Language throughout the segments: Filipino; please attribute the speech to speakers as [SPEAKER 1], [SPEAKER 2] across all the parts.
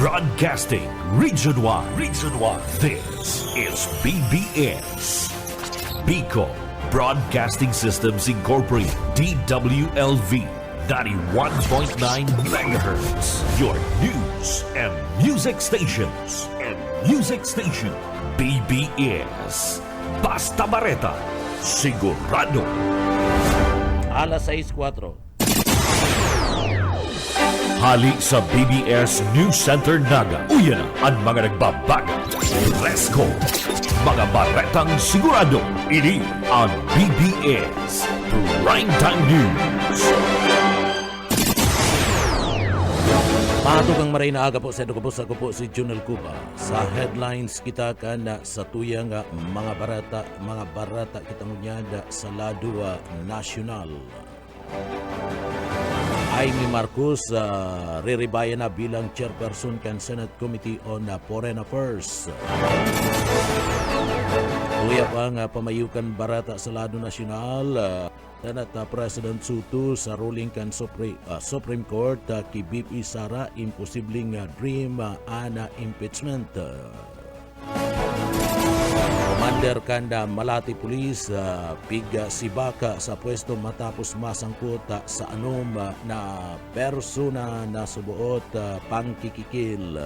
[SPEAKER 1] Broadcasting Region 1. This is BBS. Bicol Broadcasting Systems Incorporated. DWLV 91.9 MHz. Your news and music stations. BBS. Basta Bareta. Sigurado.
[SPEAKER 2] Alas 6:04.
[SPEAKER 1] Hali sa BBS News Center Naga. Uyan na ang mga nagbabaga. Let's go! Mga baretang sigurado. Ini ang BBS Primetime News.
[SPEAKER 2] Matugang maray na aga po sa edukapos ako po si Junel Cuba. Sa headlines kita na sa tuyang mga barata kita ngunyada sa Ladua National. Amy Marcos riribaya na bilang chairperson kan Senate Committee on Foreign Affairs. Tuya pa nga pamayukan barata sa Lado Nacional. Senate President Sutu sa ruling kan Supreme Court kay BP Sara imposibleng dream ana impeachment. Commander Kanda Malati Police piga si Baka sa pwesto matapos masangkot sa anom na persona na subuot pangkikikil.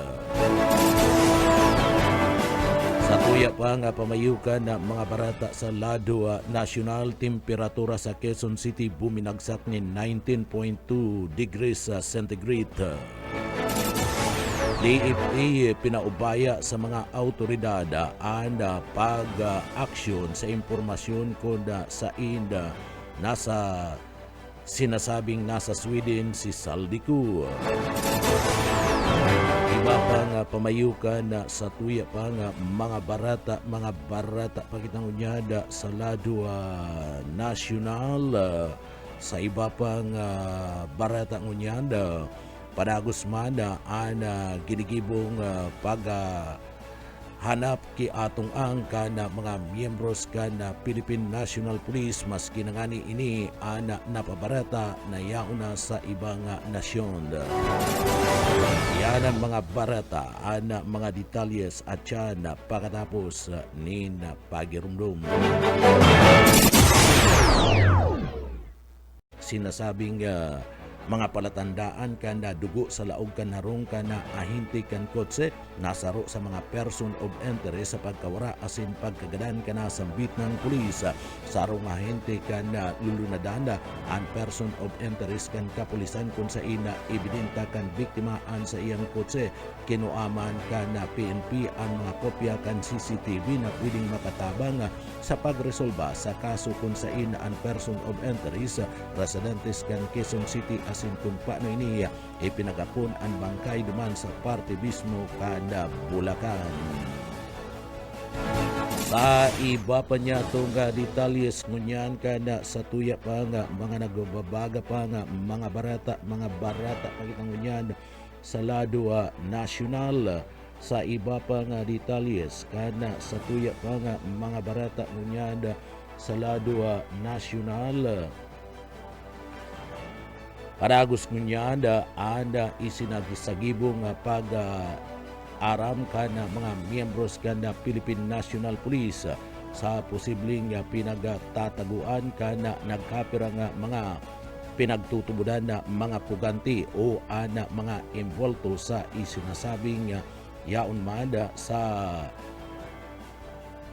[SPEAKER 2] Sa tuya pa nga pamayukan na mga barata sa Lado National, temperatura sa Quezon City buminagsak ni 19.2 degrees centigrade. DFA pinaubaya sa mga autoridad ang pag-aksyon sa impormasyon kung saan nasa sinasabing nasa Sweden si Saldico. Iba pang pamayukan sa tuya pang mga barata pakitang unyada sa Lado National. Sa iba pang barata unyada Padagos man ang ginigibong paghanap ki atong ang kana mga miyembros kana Philippine National Police maski nangani ini ana napabarata na yauna sa ibang nasyon. Yan ang mga barata ana mga detalyes at yan pagkatapos ni pagirumdum. Sinasabing mga palatandaan kanda dugo sa laog kan harong kana ahinti kan kotse nasaro sa mga person of interest sa pagkawara asin pagkagadan kana sambit ng pulis sarong ahinti kana lulunadanda ang person of interest kan kapulisan kung sa ina ebidenta kan biktima an sa iyang kotse kinuaman kana PNP ang mga kopya kan CCTV na pwedeng makatabang sa pagresolba sa kaso kung sa ina ang person of interest residentes kan Quezon City asin kung paano ini ipinagapon ang bangkay duman sa parte mismo kada Bulacan. Sa iba pa niya itong detalyes ngunyan kada sa tuya pa nga mga nagbabaga pa nga mga barata pakitang ngunyan sa Lado National. Sa iba pa nga detalyes kada sa tuya pa nga mga barata ngunyan sa Lado National. Paragos ngunyanda anda isinagisagibong pag-aram ka na mga miyembros ka na Philippine National Police sa posibleng pinagtataguan ka na nagkapira nga mga pinagtutubudan na mga puganti o ana mga involto sa isinasabing yaon mada sa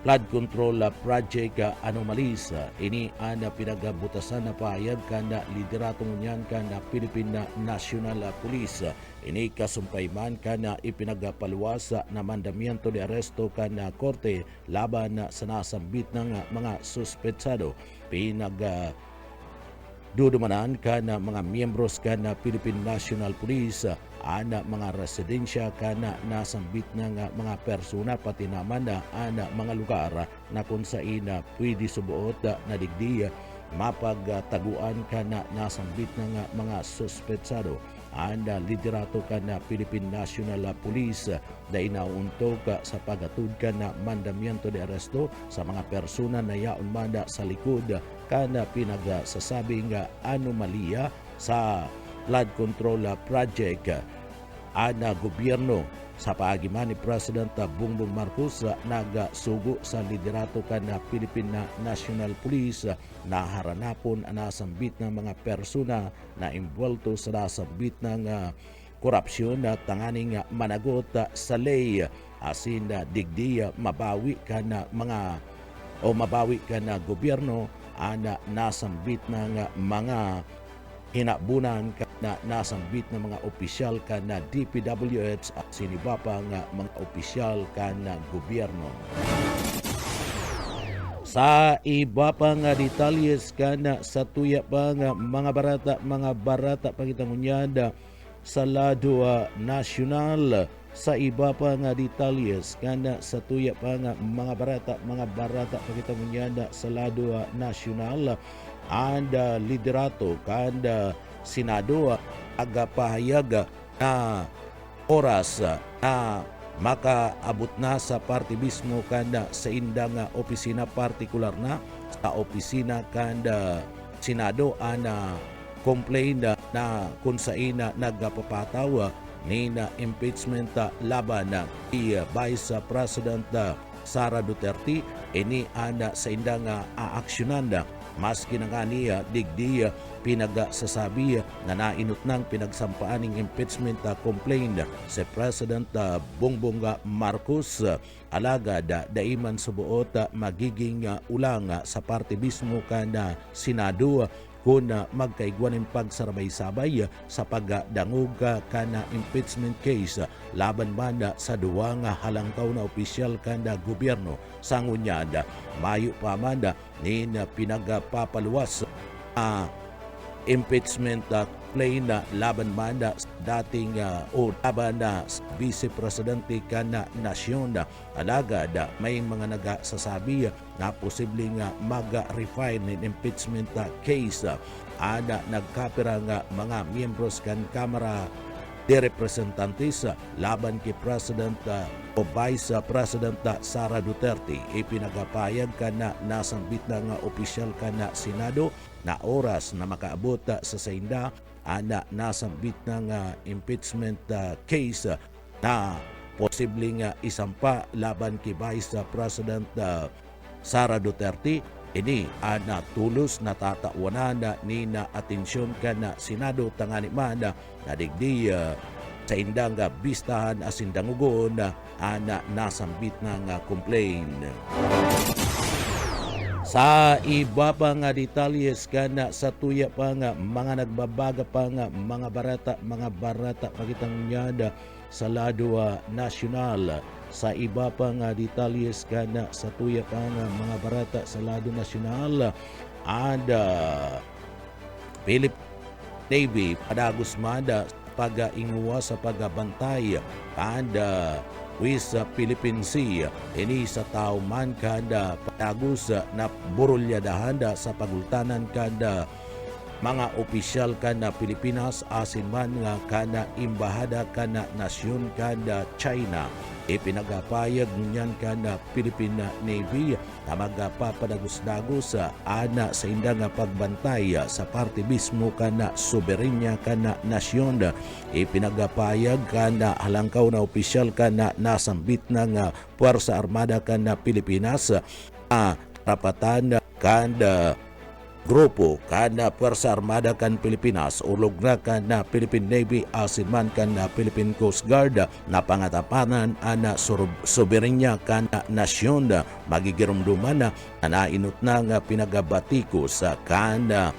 [SPEAKER 2] flood control project anomalies. Ini ana pinagabutasan na pahayag kana lideratong niyan kana Philippine National Police. Ini kasumpayman kana ipinagapaluwas na mandamiento de aresto kana korte laban sa nasambit ng mga suspetsado. Dudumanan kana mga miyembros kana Philippine National Police ana mga residensya kana nasambit ng mga persona pati naman na ana mga lugar na kung saan pwede subuot na digdi mapagtaguan kana nasambit ng mga suspetsado. Anda liderato kana Philippine National Police na inauntog sa pagatud kana mandamiento de aresto sa mga persona na yaon manda sa likod kana pinagsasabing anomalya sa flood control project ana gobyerno sa paagiman ni President Bongbong Marcos nagasugo sa liderato kan na Philippine National Police na haranapon nasambit ng mga persona na involto sa nasambit ng korupsyon na tanganing managot sa ley asin digdi mabawi ka na gobyerno ana nasambit ng mga hinabunan na nasambit ng mga opisyal ka na DPWH at siniba pa nga mga opisyal ka na gobyerno. Sa iba pa nga detalyes ka na sa tuya pa nga mga barata pagitangunyada sa lado nasyonal. Sa iba pa nga detalyes ka na sa tuya pa nga mga barata pagitangunyada sa lado nasyonal. Anda liderato kanda Senado agapahayag na oras na makaabot na sa party mismo kanda sa indang opisina partikular na sa opisina kanda Senado ana complain na kung saan nagpapataw ni na impeachment laban na Vice President Sara Duterte ini ana sa indang aaksyonan maski na nga niya digdi pinagsasabi na nainot ng pinagsampaaning impeachment complaint si President Bongbong Marcos alagad daiman subuot magiging ulang sa parte mismo kana Senado kung magkaigwan ng pagsarabay-sabay sa pagdangog kana impeachment case laban man sa duwang halangkaw na opisyal kana gobyerno sa ngunyad mayo pa man ni pinagpapaluwas impeachment complaint laban man dating o laban na Vice Presidente kana nasyon alagad may mga nagsasabi na posibleng mag-refine ng impeachment case ana nagkapira nga mga miyembros kan Kamara de Representantes laban kay President o Vice President Sara Duterte ipinagapayag kana nasambit na nga opisyal kana Senado na oras na makaabot sa sainda ana nasambit na nga impeachment case na posibleng isampa laban kay Vice President Sara Duterte ini ana tulos natatawanan ni na atensyon ka na Senado tangani man na digdi sa indang bistahan asin dangugon ana nasambit na nga complaint. Sa iba pa nga detalyes ka na sa tuya pa nga mga nagbabaga pa nga mga barata pagitang nyada sa lado nasyonal. Sa iba pa nga detalyes ka na sa tuya pa nga mga barata sa lado nasyonal ada Philippine Navy padagos mada pag-inguwa sa pagbantay kada sa Philippine Sea ini sa tao man kada padagos na burulyadahan sa pagultanan kada mga opisyal kana Pilipinas asin man nga kana imbahada kana nasyon kada China ipinagapayag niyan kana Philippine Navy na magpapadagos-dagos ana sa indang pagbantay sa parte mismo kana soberenya kana nasyon ipinagapayag kana halangkaw na opisyal kana nasambit na nga Puwersa Armada kana Pilipinas rapatan kana grupo kana Puwersa Armada kan Pilipinas ulog na kana Philippine Navy asin man kana Philippine Coast Guard na pangatapanan ana soberenya kana nasyon magigirumduman na nainot na nga pinagabati sa kana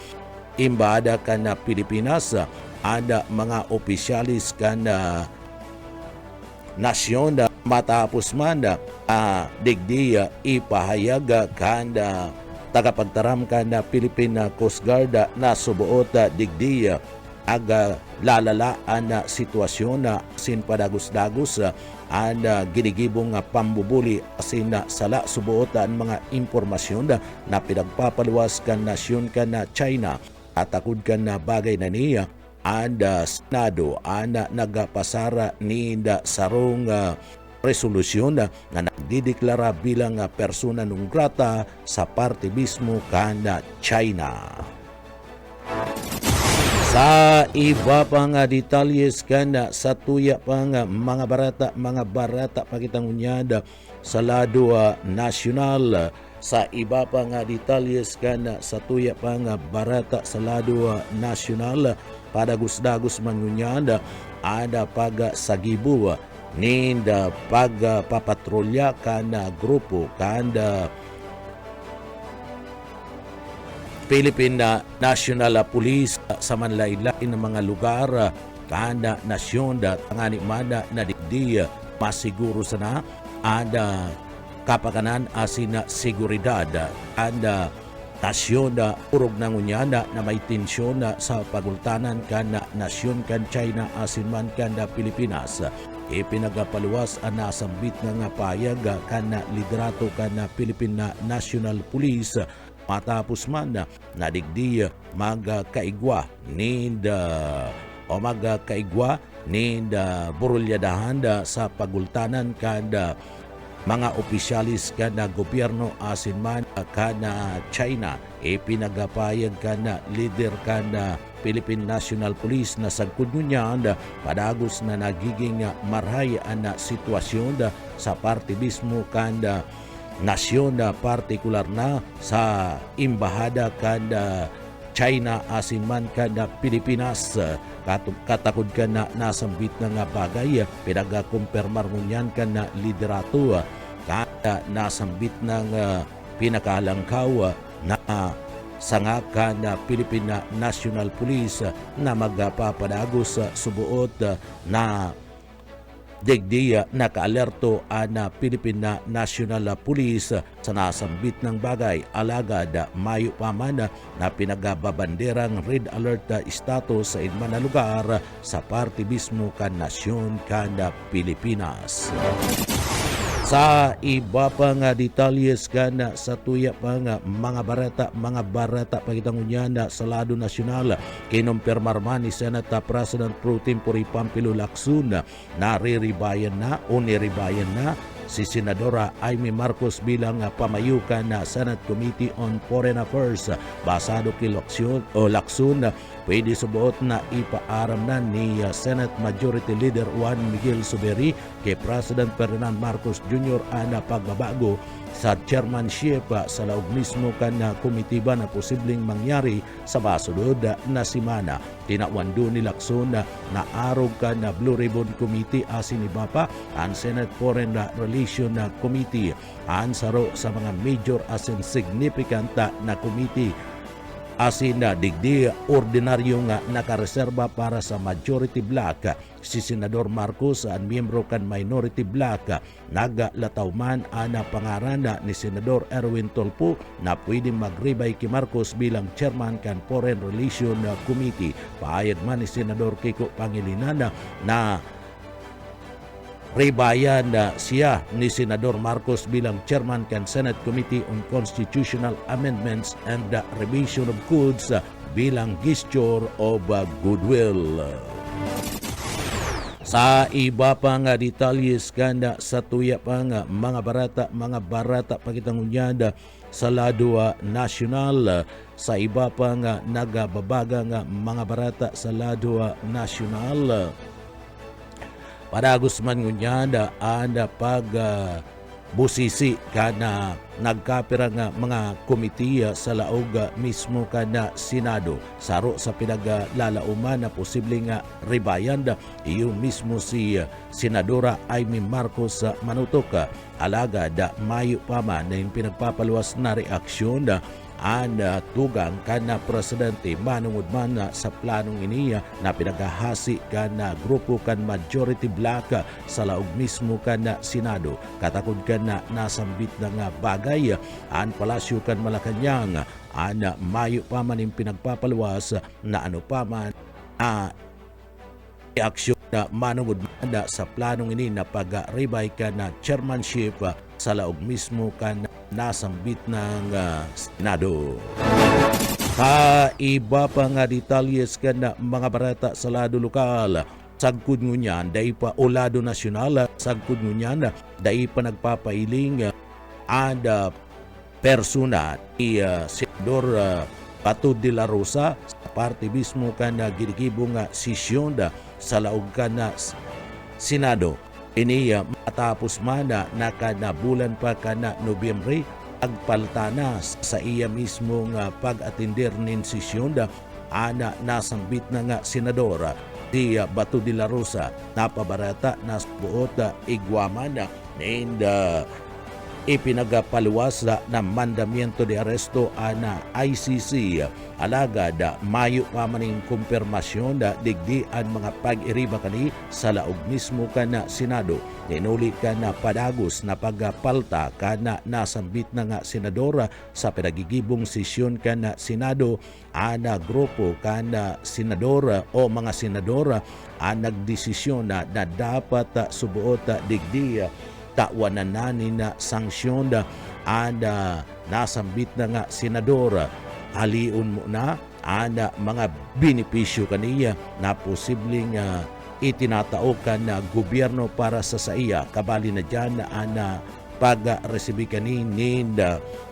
[SPEAKER 2] imbada kana Pilipinas ada mga opisyalis kana nasyon matapos man digdi ipahayag kana tagapagtaram ka na Philippine Coast Guard na subuot digdi aga lalalaan na sitwasyon na sin padagos-dagos ana ginigibong pambubuli asin sala subuot ang mga impormasyon na pinagpapaluwas kan nasyon ka na China atakod ka na bagay na niya anda Senado ana nagapasara ni sarong resolusyon na nagdideklara bilang persona non grata sa parte mismo kana China. Sa Sa iba pa nga detalyes kana sa tuya pa nga mga barata pakitang unyada sa lado nasyonal. Sa iba pa nga detalyes kana sa tuya pa nga barata sa lado nasyonal, padagos-dagos man unyada ada paga sa Gibu ninda papatrolya kana grupo kanda Philippine National Police sa manlain-lain ng mga lugar kada nasyon da tangani mada na digdi masiguro sana ada kapakanan asin na seguridad kada nasyon da urog ng unyada na may tensyon sa pagultanan kana nasyon kan China asin man kanda Pilipinas. Ipinagapaluwas ang nasambit nga payag kana liderato kana Philippine National Police matapos man na digdi magkaigwa ninda burulyadahan sa pagultanan kada mga opisyalis kada gobyerno asin man kana China. Ipinagapayag kana leader kana Philippine National Police na sagkod niya padagos na nagiging marhay na sitwasyon sa parte mismo kada nasyon na partikular na sa imbahada kada China asin man kada Pilipinas. Katakod ka na nasambit na nga bagay pinagakumpirmar mo niyan ka na liderato kada nasambit ng pinakalangkaw na sanga ka na Philippine National Police na magpapadagos subuot na digdi nakaalerto na Philippine National Police sa nasambit ng bagay alagad mayo pa man na pinagababanderang red alert status sa inman na lugar sa parte mismo kan nasyon kan Pilipinas. Sa iba pa nga detalyes kana sa tuya pa nga mga barata pakitang unyana sa lado nasyonal kinumpirmar man ni Senate President Pro Tempore Pampilo Lacson na niribayan na si Senadora Amy Marcos bilang pamayukan na Senate Committee on Foreign Affairs. Basado kay Lacson, pwede subuot na ipaaram na ni Senate Majority Leader Juan Miguel Zubiri kay President Ferdinand Marcos Jr. na pagbabago sa chairmanship sa laog mismo kan komitiba na posibleng mangyari sa basunod na simana. Tinawando ni Lacson na arog ka na Blue Ribbon Committee asin iba pa ang Senate Foreign Relation Committee ang saro sa mga major asin significant na committee asin na digdi ordinaryo nga nakareserba para sa majority block. Si Senador Marcos ang miyembro kan minority block naglataw man ana pangaran ni Senador Erwin Tolpo na pwede magribay kay Marcos bilang chairman kan Foreign Relation Committee. Paayag man ni Senador Kiko Pangilinan na ribayan siya ni Senador Marcos bilang chairman kan Senate Committee on Constitutional Amendments and Revision of Codes bilang gesture of goodwill. Sa iba pa nga detalyes kanda sa tuya pa nga mga barata pakitang unyada sa lado nasyonal. Sa iba pa nga nagababaga nga mga barata sa lado nasyonal. Padagos man ngunyada anda pag busisi kana nagkapira nga mga komitiya sa laog mismo kana Senado. Saro sa pinaglalauman na posible nga ribayan iyo mismo si Senadora Amy Marcos Manutok. Alaga mayo pa man na yung pinagpapaluwas na reaksyon ang tugang kana presidente manungod man sa planong iniya na pinagahasi kana grupo kan majority block sa laog mismo kana Senado. Katakod kana nasambit na nga bagay ang palasyo kan Malacañang ang mayo pa man yung pinagpapaluwas na ano pa man reaksyon na manungod man sa planong ini na pag-ribay ka na chairmanship sa laog mismo kan nasambit ng Senado. Iba pa nga detalyes ka na mga barata sa lado lokal. Sagkod nyo niyan, dahil pa o lado nasyonal, sagkod nyo niyan, dahil pa nagpapailing persona ni Senador Bato de la Rosa sa parte mismo kana ginigibong nga sesyon sa laog kana Senado. Ini matapos mana nakanabulan pa kana Nobyembre agpaltana sa iya mismo nga pag-atender nin sesyon ana nasambit na nga senadora di Bato de la Rosa napabarata nas buot igwaman and ipinagapaluwas na mandamiento de aresto ana ICC alagad mayo pa maning kumpirmasyon digdi ang mga pag-iriba kani sa laog mismo kana Senado. Ninuli ka na padagos na pagpalta kana nasambit na nga senadora sa pinagigibong sesyon kana Senado ana grupo kana senadora o mga senadora nagdesisyon na dapat subuot digdi tawanan na sanksyon ada nasambit na nga senador haliun mo na ada mga benepisyo kaniya na posibleng itinatao ka na gobyerno para sa iya kabali na dyan ana pag-resibi kanin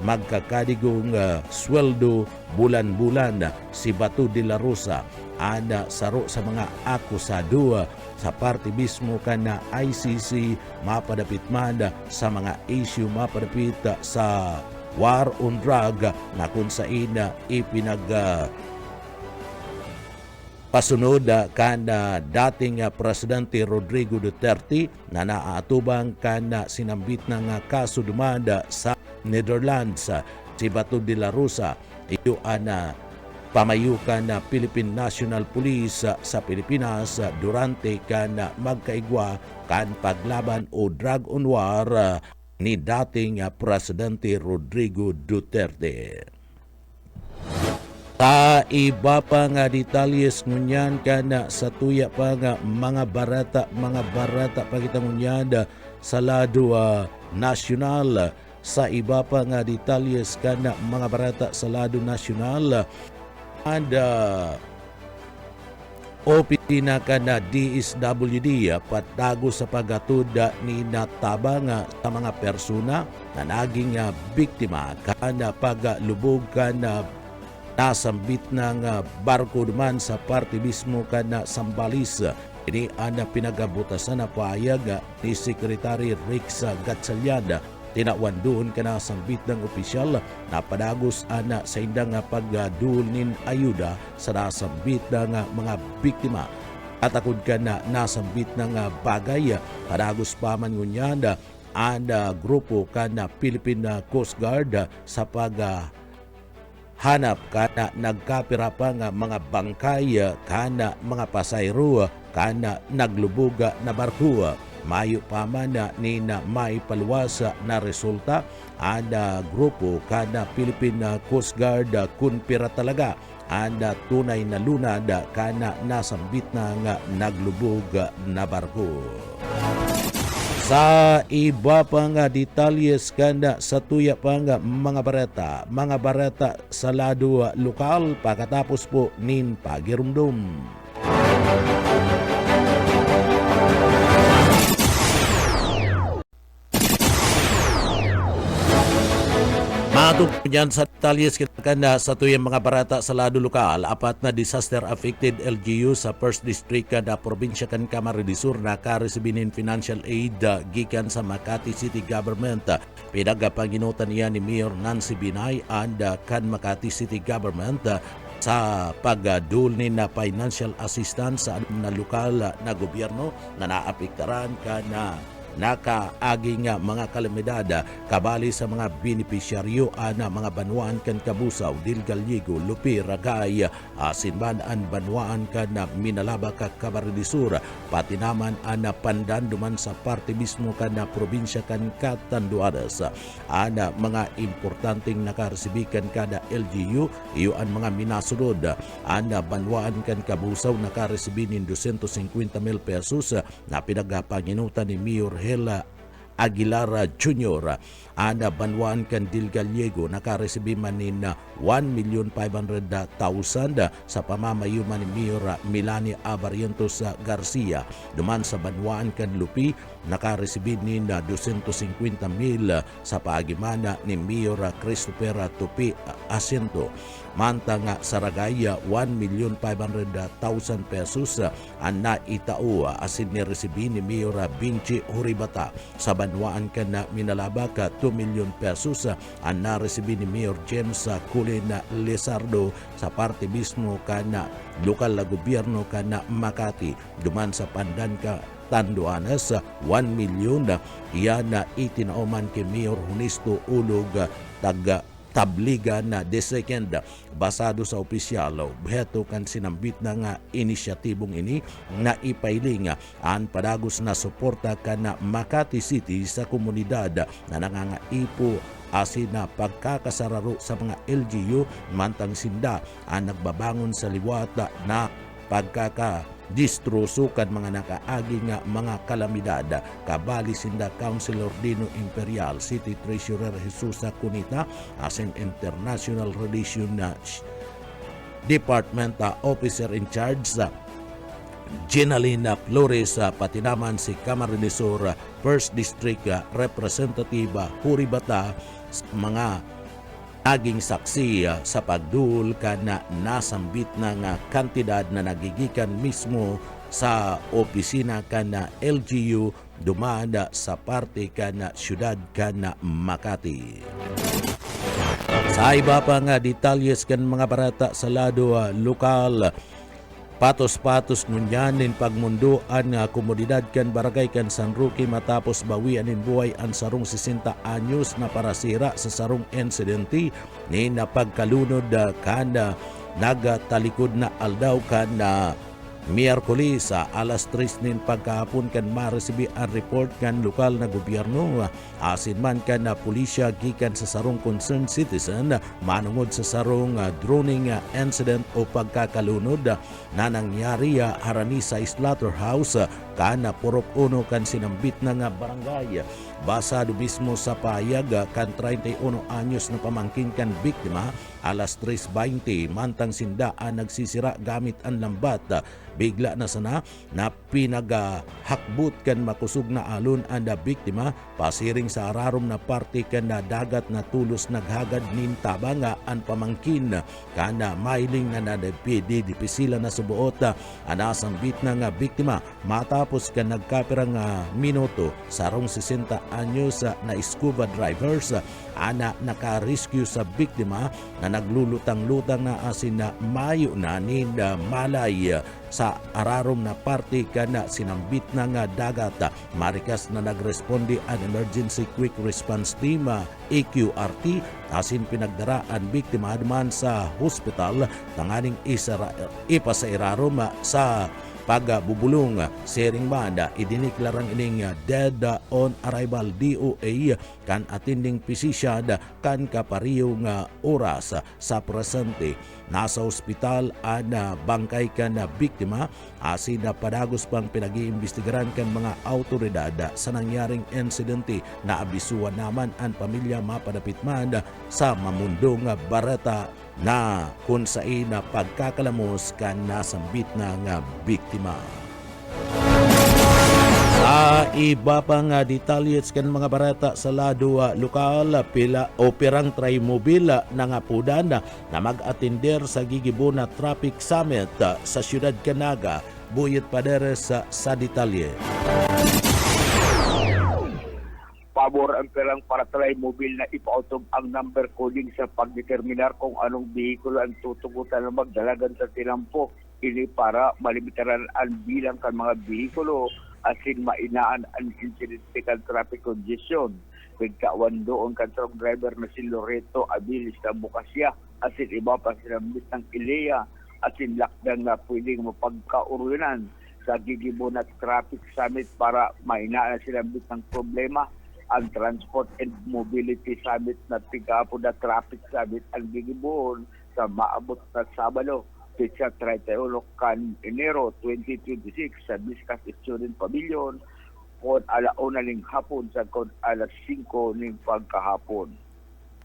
[SPEAKER 2] magkakadigong sweldo bulan-bulan si Bato de la Rosa ana saro sa mga akusado sa parte mismo kana ICC mapadapit man sa mga issue mapadapit sa war on drug na kung saan pasunod kana dating Presidente Rodrigo Duterte na naaatubang kana sinambit ng kaso dumanda sa Netherlands. Si Bato de la Rosa iyo ana pamayukan na Philippine National Police sa Pilipinas durante kan magkaigwa kan paglaban o drug on war ni dating Presidente Rodrigo Duterte. Ta iba pa nga detalyes ngunyan kana sa tuya pa nga mga barata pagita ngunyan sa lado nasyonal. Sa iba pa nga detalyes kana mga barata sa lado nasyonal OPT na kana DSWD patago sa paggatud ni natabang sa mga persona na naging biktima kana paglubog kana nasambit ng barko duman sa parte mismo kana Sambales. Ini ana pinagabutasan na paayag ni Secretary Rex Gatchalian. Tinawan doon kana sambit ng opisyal na padagos ana sa indang pagdul nin ayuda sa nasambit ng mga biktima. At akod ka na nasambit ng bagay padagos pa man ngunyanda ana grupo kana Philippine Coast Guard sa hanap kana nagkapira pa nga mga bangkay kana mga pasayro kana naglubuga na barko. Mayo pa man ni na may paluwas na resulta ada grupo kana Philippine Coast Guard kun pira talaga ada tunay na lunad kana nasambit na nga naglubog na barko. Sa iba pa nga detalyes kana sa tuya pa nga mga bareta sa lado lokal pagkatapos po nin pagirumdum. Matug yan sa detalyes kana sa tuyang mga barata sa lado lokal, apat na disaster-affected LGU sa 1st District kada probinsya kan Camarines Sur nakaresibinin financial aid gikan sa Makati City Government. Pinagapanginutan niya ni Mayor Nancy Binay and kan Makati City Government sa pagdulnin na financial assistance sa na lokal na gobyerno na naapektaran kana nakaaging mga kalamidad kabali sa mga benepisyaryo na mga banwaan kan Kabusaw, Dil Gallego, Lupi, Ragay, Sinbanan, banwaan kan Minalaba ka Camarines Sur, pati naman ana pandan duman sa parte mismo kan probinsya kan Catanduanes. Ana mga importanteng nakaresibikan kada LGU, iyo ang mga minasunod. Ana banwaan kan Kabusaw nakaresibinin 250,000 pesos na pinagapanginutan ni Mayor Hela Aguilar Jr. Ana banwaan kan Dil Gallego nakaresibi man nin 1,500,000 sa pamamayuman ni Mayor Melanie Abarrientos Garcia. Duman sa banwaan kan Lupi nakaresibi nin 250,000 sa paagimana ni Mayor Christopher Tupi Asiento. Mantang Saragaya 1,500,000 pesos ang naitao asin niresibi ni Mayor Binchi Huribata. Sa banwaan kan na Minalabak 2 million pesos ang naresibi ni Mayor James Cullen Lizardo sa parte mismo kana lokal na gobyerno kana Makati. Duman sa Pandan ka Tanduanes 1 million iyan na itinauman kay Mayor Hunisto Ulog taga Tabligan na second basado sa opisyal beto kan sinambit na nga inisyatibong ini na ipailing ang padagos na suporta kana Makati City sa komunidad na nangangaipo asin na pagkakasararo sa mga LGU mantang sinda ang nagbabangon sa liwata na pagkakadistroso kan mga nakaagi nga mga kalamidad. Kabali sinda Councilor Dino Imperial, City Treasurer Jesus Cunita, asin International Relations Department Officer in Charge Ginalina Flores, pati naman si Camarines First District Representative Huribata, mga aging saksi sa pagdul kana nasambit na nga kantidad na nagigikan mismo sa opisina kana LGU dumada sa parte kana syudad kana Makati. Sa iba pa nga detalyes kan mga barata sa lado lokal, patos-patos ngunyanin pagmunduan nga komunidad kan barangay kan San Roque matapos bawian in buhay ang sarong 60 anyos na parasira sa sarong insidente ni napagkalunod kana nagatalikod na aldaw kana Miyerkules alas 3 nin pagkahapon kan maresibi ang report kan lokal na gobyerno asin man kan na pulisya gikan sa sarong concerned citizen manungod sa sarong droning incident o pagkakalunod na nangyari harani sa slaughterhouse kana purok uno kan sinambit na nga barangay. Basado mismo sa payag kan 31 anyos na pamangkin kan biktima alas 3:20 mantang sindaan nagsisira gamit ang lambat. Bigla na sana na pinagahakbut kan makusog na alon ang biktima pasiring sa ararom na parte kan na dagat na tulos naghagad nin tabanga ang pamangkin kana mailing na nadapidi dipisila na subuot anasambit na nga biktima matapos kan nagkapirang minuto sarong 60 anyos na scuba drivers ana naka-rescue sa biktima na naglulutang-lutang na asin na mayo na ninda malay sa ararom na parte kana sinambit na nga dagat. Marikas na nagresponde ang Emergency Quick Response Team EQRT asin pinagdaraan biktima naman sa hospital tanganing ipa sa irarom sa pagbubulong. Sering banda idiniklarang ining dead on arrival DOA kan attending physician kan kapariyo nga oras sa presente. Nasa ospital ana bangkay kan na biktima asin na padagos pang pinag-iimbestigaran kan mga autoridad sa nangyaring insidente na abisuan naman ang pamilya mapadapit man sa mamundong bareta na kung saan na pagkakalamos kan nasambit na nga biktima. Sa iba pang detalyes kan mga barata sa lado lokal, pila operang Trimobile na nga pudan na mag-atender sa gigibo na traffic summit sa siyudad Canaga. Buyot Paderes sa detalye.
[SPEAKER 3] Pabor ang perang para Trimobile na ipautog ang number coding sa pagdeterminar kung anong bihikulo ang tutugutan na magdalagan sa tinampo. Ini para malimitaran ang bilang kan mga bihikulo asin mainaan ang incidential traffic congestion. Pagkawan doon kan truck driver na si Loreto Abilis na Bukasya asin iba pa sinambit ng Ilea asin lakdang na pwedeng mapagkaurunan sa gigibo na traffic summit para mainaan sinambit ng problema. Ang Transport and Mobility Summit na tigapo na traffic summit ang gigibohon sa maabot na Sabado, petsa 31 kan Enero 2026 sa Discas Student Pavilion, kon alauna ning hapon sa kon alas 5 ning pagkahapon.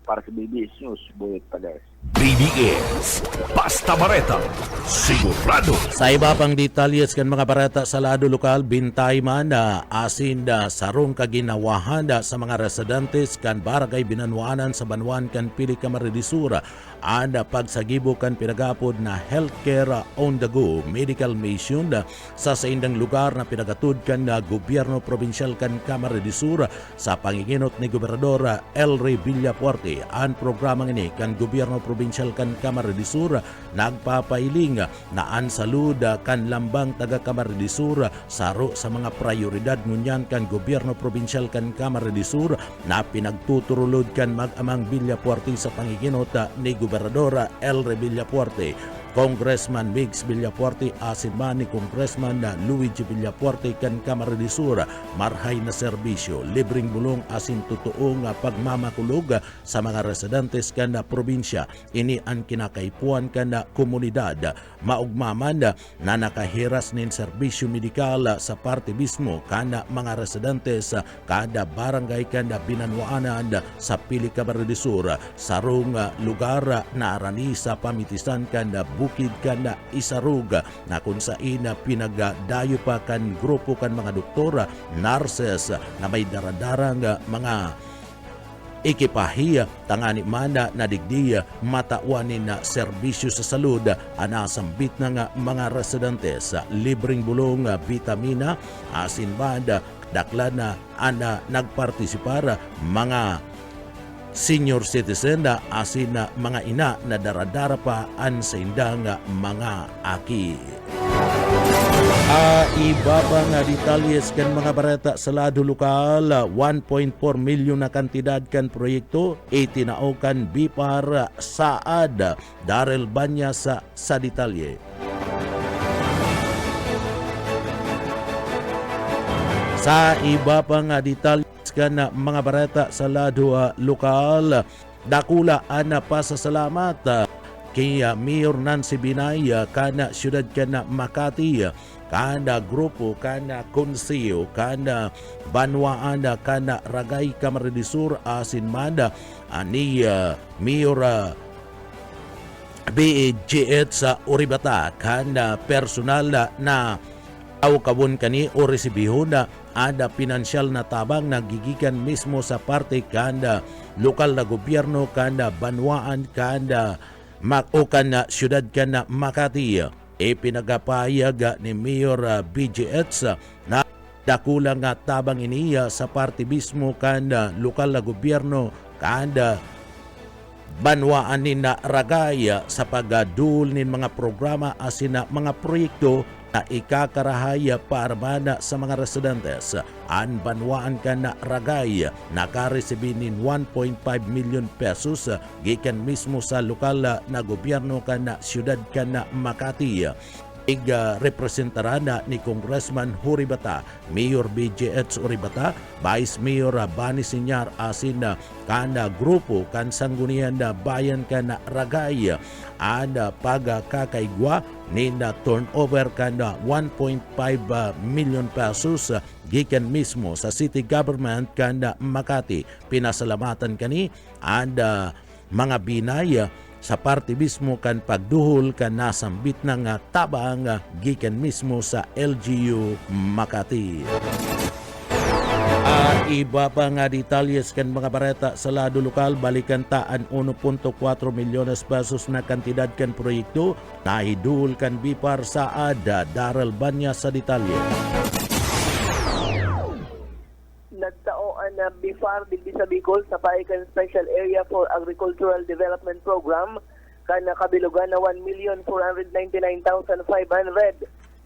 [SPEAKER 3] Para sa BBS News, Boyet Pales.
[SPEAKER 1] BBS Basta Bareta Sigurado.
[SPEAKER 2] Sa iba pang detalyes kan mga barata sa lado lokal, bintay man na asin da sarong kaginawahan da sa mga residentes kan barangay Binanwanan sa Banwan kan Pili Camaridisura anda pagsagibo kan pinagapod na healthcare on the go medical mission da sa indang lugar na pinagatud kan na gobyerno provinsyal kan Camaridisura sa panginginot ni Gobernador Elry Villapuerte. Ang programa ini kan gobyerno provinsyal kan Camaridisura nagpapailing na ansalud kan lambang taga Camaridisura saro sa mga prioridad ngunyan kan gobyerno provinsyal kan Camaridisura na pinagtuturulod kan mag-amang Villapuerte sa panginginot ni Gobernador Elry Villapuerte. Congressman Migs Villapuerte asin man ni Congressman na Luigi Villapuerte kan Camaridisura marhay na serbisyo libreng bulong asin tutuong pagmamakulog sa mga residentes kan na probinsya. Ini ang kinakaipuan kan na komunidad maugmaman na nakahiras nin serbisyo medikal sa parte mismo kan na mga residentes kada barangay kan na Binanwaanan sa Pili Camaridisura sarong lugar na arani sa pamitisan kan na bukid kan na Isaruga na kung saan pinagdayo pa kan grupo kan mga doktora, nurses na may daradarang mga ikipahiya tangani mana na digdiya matawanin na serbisyo sa salud anasambit na nga mga residentes libreng bulong vitamina asin banda dakla na ana nagpartisipara mga senior citizen na asin na mga ina na daradara pa an sa indang mga aki. Iba pa nga detalyes kan mga barata sa lado lokal, 1.4 milyon na kantidad kan proyekto itinao kan BIPAR Saad. Darrell Banyas sa detalye. Sa iba pa nga detalye kan mga barata sa lado lokal, dakula ana pasasalamat kay Mayor Nancy Binay kana siyudad kana Makati kana grupo kana konseyo kana Banwaan kana Ragay Camaridisur asin manda ani Mayor BGH sa Uribata kana personal na aw kabon kani o resibihon na ada pinansyal na tabang nagigikan mismo sa parte kanda lokal na gobyerno kanda Banwaan kanda o kana siyudad kana Makati. Pinagapahayag ni Mayor BGH na dakula nga tabang iniya sa parte mismo kanda lokal na gobyerno kanda Banwaan ni na Ragaya sa pagdul nin mga programa asin na mga proyekto na ikakarahaya para sa mga residentes. Ang Banwaan ka na Ragay nakaresibin nin 1.5 million pesos gikan mismo sa lokal na gobyerno ka na siyudad ka na Makati. Representarana ni Congressman Huribata, Mayor BJH Huribata, Vice Mayor Bani Sinyar asin kana grupo kan sanggunian na bayan kana Ragay ada pagkakaigwa ni na turnover kana 1.5 million pesos gikan mismo sa city government kana Makati. Pinasalamatan kani ada mga binaya sa parte mismo kan pagduhol kan nasambit na nga tabang gikan mismo sa LGU Makati. Iba pa nga detalyes kan mga bareta sa lado lokal, balikan taan 1.4 milyones pesos na kantidad kan proyekto na idul kan BIPAR Saad. Darrell Banyas sa detalye.
[SPEAKER 4] Nagtaoan na BIPAR digdi sa Bicol sa Paikan Special Area for Agricultural Development Program kana kabilugan na 1,499,500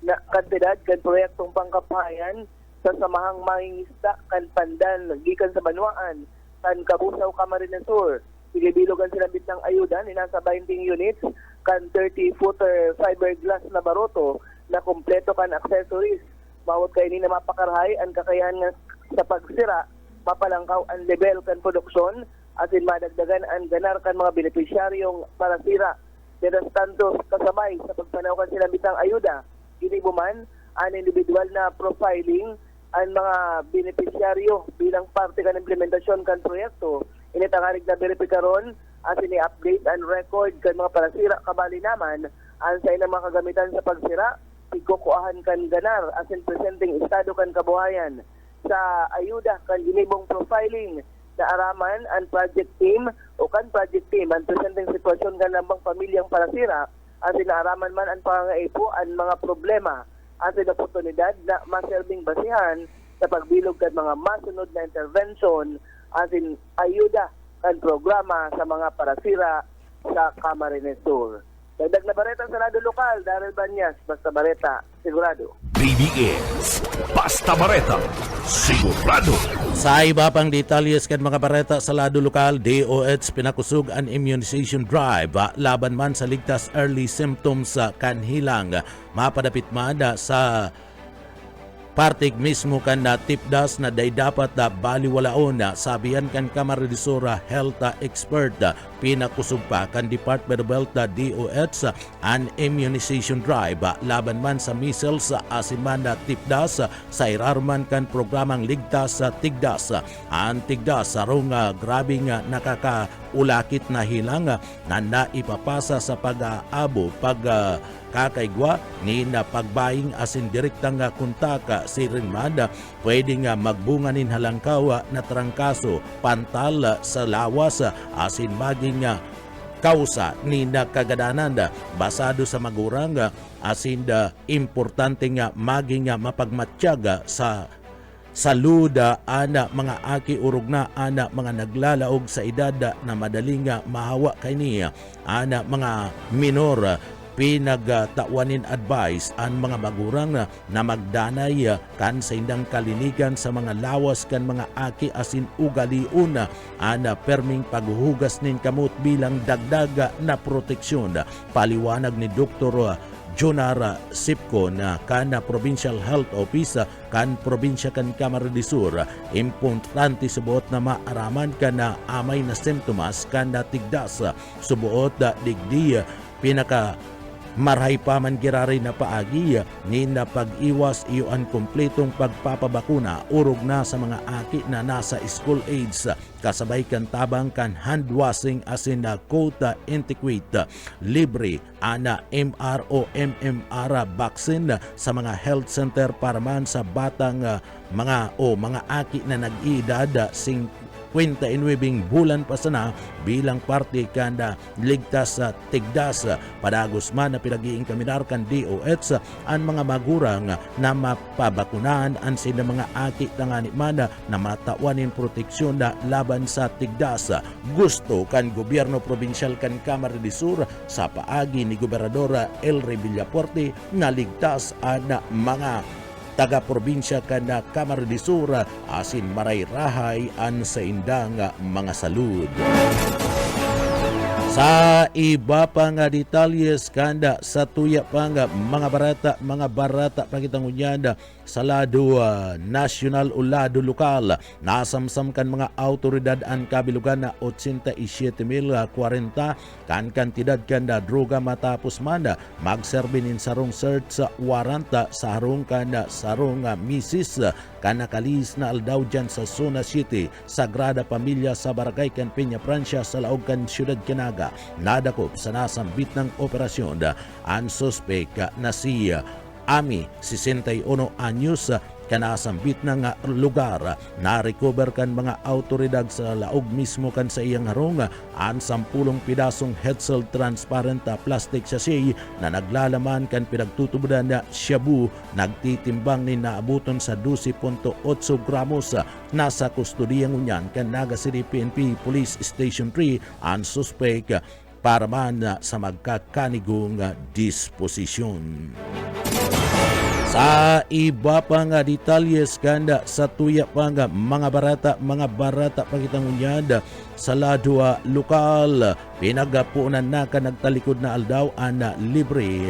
[SPEAKER 4] na kantidad kan proyektong pangkapayan sa samahang mangingisda kan Pandan gikan sa Banwaan kan Kabusaw Camarines Sur. Ibibilogan sinabit ng ayuda ni nasa 20 units kan 30-footer fiberglass na baroto na kompleto kan accessories. Bawat kay ni na mapakarahay ang kakayahan nga sa pagsira, mapalangkaw ang level kan produksyon asin madagdagan ang ganar kan mga benepisyaryong para sira. Pero tantos kasabay sa pagpanaw kan sinabitang ayuda, ginibuman ang individual na profiling ang mga benepisyaryo bilang parte kan implementasyon kan proyekto. Initangarig na verifikaron as ini-update and record kan mga parasira kabali naman ang sa inang mga kagamitan sa pagsira, ikukuahan kan ganar as in presenting estado kan kabuhayan sa ayuda kan ginibong profiling na araman ang project team o kan project team ang presenting sitwasyon kan lambang pamilyang parasira as in araman man ang pangangaipo ang mga problema as in oportunidad na maselbing basihan sa pagbilog kan mga masunod na intervention as in ayuda kan programa sa mga parasira sa Camarines Sur. Dagdag na bareta sa lado lokal, Daryl Banyas, Basta Bareta, sigurado.
[SPEAKER 1] BBS Basta Bareta, sigurado.
[SPEAKER 2] Sa iba pang detalyes kan mga bareta sa lado lokal, DOH pinakusog ang immunization drive laban man sa ligtas early symptoms sa kanhilang. Mapadapit man sa partig mismo kan na tipdas na day dapat na baliwalaon na sabihan kan Kamaridisora Health Expert pinakusog pa kan Department of Health DOH an immunization drive laban man sa measles asiman na tipdas sa irarman kan programang ligtas sa tigdas ang tigdas sarong grabe nga nakakaulakit na hilang na naipapasa sa pag-aabo kakaigwa ni na pagbaying asin direktang kontak si Rinmada pwede nga magbunganin halangkaw na trangkaso pantal sa lawas asin maging kausa ni nakagadanan basado sa magurang asin importante nga maging mapagmatyaga sa salud ana mga aki urog na ana mga naglalaog sa edad na madaling mahawa kay niya ana mga minor pinagtawanin advice ang mga magurang na magdanay kan sa indang kalinigan sa mga lawas kan mga aki asin ugaliun ana perming paghuhugas nin kamot bilang dagdag na proteksyon. Paliwanag ni Dr. Jonar Sipco na kan Provincial Health Office kan probinsya kan Camarines Sur. Importante subuot na maaraman ka na amay na simptomas kan tigdas. Subuot digdi pinaka marhay pa man girari na paagi ni na pag-iwas iyo ang kumpletong pagpapabakuna urog na sa mga aki na nasa school age kasabay kan tabang kan hand washing asin na quota antiquate libre ana MR o MMR vaccine sa mga health center para man sa batang mga aki na nag-iedad 29 bulan pa sana bilang parte kanda ligtas sa tigdas padagos man na pinag-iing kaminar kan DOH ang mga magurang na mapabakunan ang sila mga aki tangani man na matawanin proteksyon na laban sa tigdas. Gusto kan gobyerno probinsyal kan Camarines Sur sa paagi ni Gobernador Elry Villaporte na ligtas ang mga taga-probinsya kan Camarines Sur asin maray-rahay an sa indang mga salud. Sa iba pa nga detalyes kanda sa tuya pa nga mga barata pakitang unyada sa lado national o lado lokal nasamsam kan mga autoridad ang kabilugan na 87,040 kan kantidad kanda droga matapos manda magserbinin sarong search sa waranta sa harong kanda sarong misis kanakalis na aldaw dyan sa Zona City Sagrada Pamilya sa Barangay kan Peña Francia sa laog kan Siyudad Canaga. Nadakop sa nasambit ng operasyon ang suspek na si Ami 61 anyos kanasambit ng lugar. Na-recover kan mga autoridad sa laog mismo kan sa iyang harong ang 10 pidasong Hetzel transparent plastic sachet na naglalaman kan pinagtutubudan na shabu nagtitimbang ni naabuton sa 12.8 gramos. Nasa kustodiyang unyan kan Naga City PNP Police Station 3 ang suspek para man sa magkakanigong disposisyon. Sa iba pa nga detalyes kanda sa tuya pa nga mga barata pakitang unyad sa lado lokal pinagapunan na ka nagtalikod na aldaw ang libre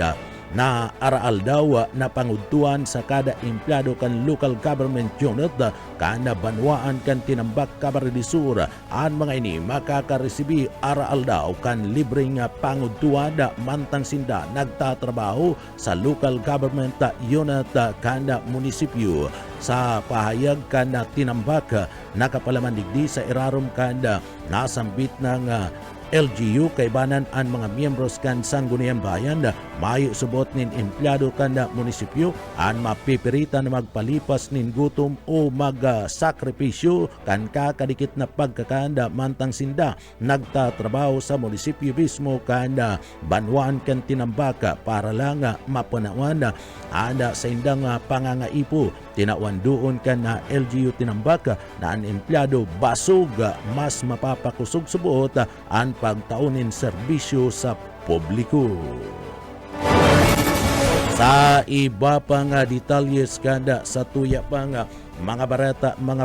[SPEAKER 2] na araal daw na pangudtuan sa kada empleyado kan local government unit kana banwaan kan tinambak kabaridisura an mga ini makakaresibi araal daw kan libreng pangudtuan mantang sinda nagtatrabaho sa local government unit kana munisipyo. Sa pahayag kana tinambak nakapalaman digdi sa irarom kana nasambit ng LGU kay banan ang mga miyembros kan Sangguniang Bayan mayo subot nin empleyado kan munisipyo an mapipirita na magpalipas nin gutom o magsakripisyo kan kakadikit na pagkakanda mantang sinda nagtatrabaho sa munisipyo mismo kan banwaan kan tinambaka para lang mapanawan anda sa indang pangangaipo tinawan doon kan LGU tinambaka na ang empleyado basog mas mapapakusog subuot ang pagtaunin serbisyo sa publiko. Sa iba pang detalyes kada sa tuya pang mga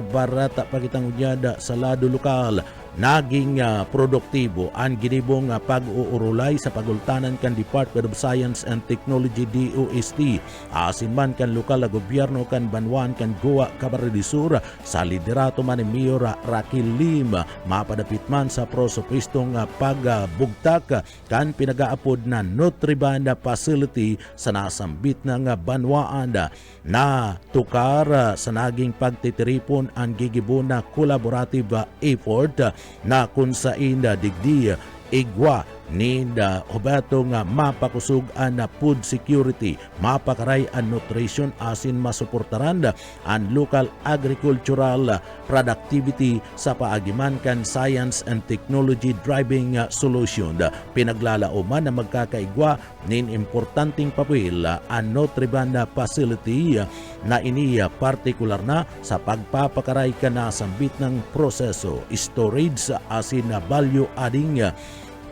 [SPEAKER 2] barata pagitang unyada sa lado lokal naging produktibo ang ginibong pag-uurulay sa pagultanan kan Department of Science and Technology DOST asin man kan lokal na gobyerno kan banwan kan Goa Camarines sa liderato man ni Mayor Raquel Lim mapadapit man sa prosopistong pagbugtak kan pinagaapod na Nutriband facility sa nasambit ng banwaan na tukar sa naging pagtitiripon ang gigibon na collaborative effort na kung sa inda digdi igwa ninda hubato nga mapakusog ang food security, mapakaray ang nutrition asin masuportaran ang local agricultural productivity sa paagiman kan science and technology driving solution. Pinaglalauman na magkakaigwa nin importanteng papel ang Nutriband facility na ini partikular na sa pagpapakaray ka na sambit ng proseso, storage asin value adding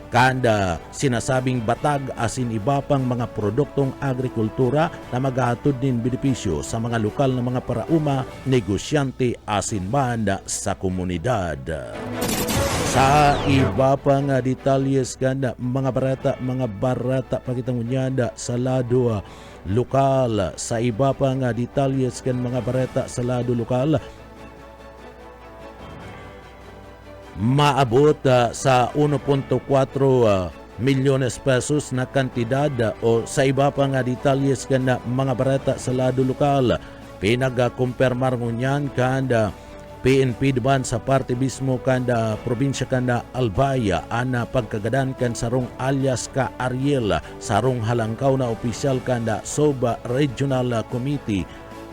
[SPEAKER 2] kanda sinasabing batag asin iba pang mga produktong agrikultura na maghatod din benepisyo sa mga lokal na mga parauma, negosyante asin man sa komunidad. Sa iba pang detalyes kanda mga barata pakitang unyada sa lado lokal. Sa iba pang detalyes kan mga barata sa lado lokal maabot sa 1.4 milyones pesos na kantidad o sa iba pang detalyes kan mga barata sa lado lokal. Pinag-kumpirmar ngunyan kanda PNP diban sa parte mismo kanda probinsya kanda Albaya ana pagkagadan kan sarong alias ka Ariel sarong halangkaw na opisyal kanda Soba Regional Committee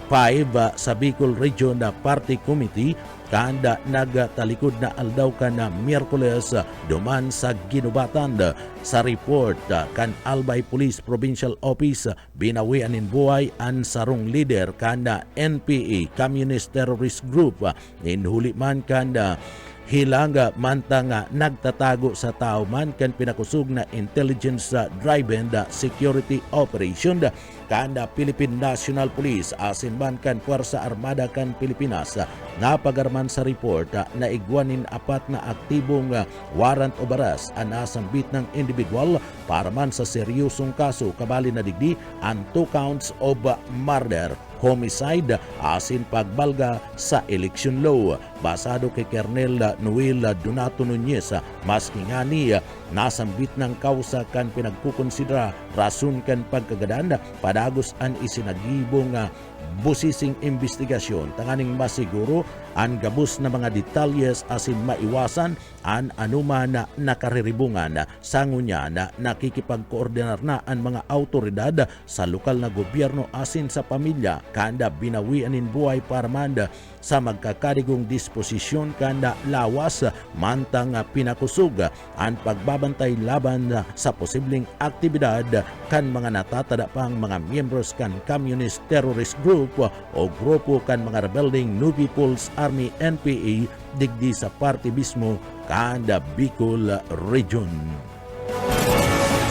[SPEAKER 2] 5 sa Bicol Region na Party Committee kanda nagtalikod na aldaw ka na Miyerkules duman sa ginubatan sa report kan Albay Police Provincial Office binawian in buhay ang sarong leader kanda NPA Communist Terrorist Group inhuli man kanda hilanga mantang nagtatago sa tao man kan pinakusog na intelligence driven security operation kanda Philippine National Police asin man kan Puwersa Armada kan Pilipinas napagarman sa report na igwanin apat na aktibong warrant of arrest ang nasambit ng individual para man sa seryosong kaso kabali na digdi ang 2 counts of murder, homicide asin pagbalga sa election law basado kay Colonel Noel Donato Nunez maski nga niya nasambit ng kausa kan pinagkukonsidera rason kan pagkagadan padagos an isinagibong busising investigasyon tanganing masiguro ang gabus na mga detalyes asin maiwasan ang anuman na nakariribungan sa ngunya na nakikipagkoordinar na ang mga autoridad sa lokal na gobyerno asin sa pamilya kanda binawian in buhay para manda sa magkakadigong disposisyon kanda lawas mantang pinakusog ang pagbabantay laban sa posibleng aktibidad kan mga natatada pang mga miyembros kan Communist Terrorist Group o grupo kan mga rebelding New People's Army NPA digdi sa parte mismo kanda Bicol Region.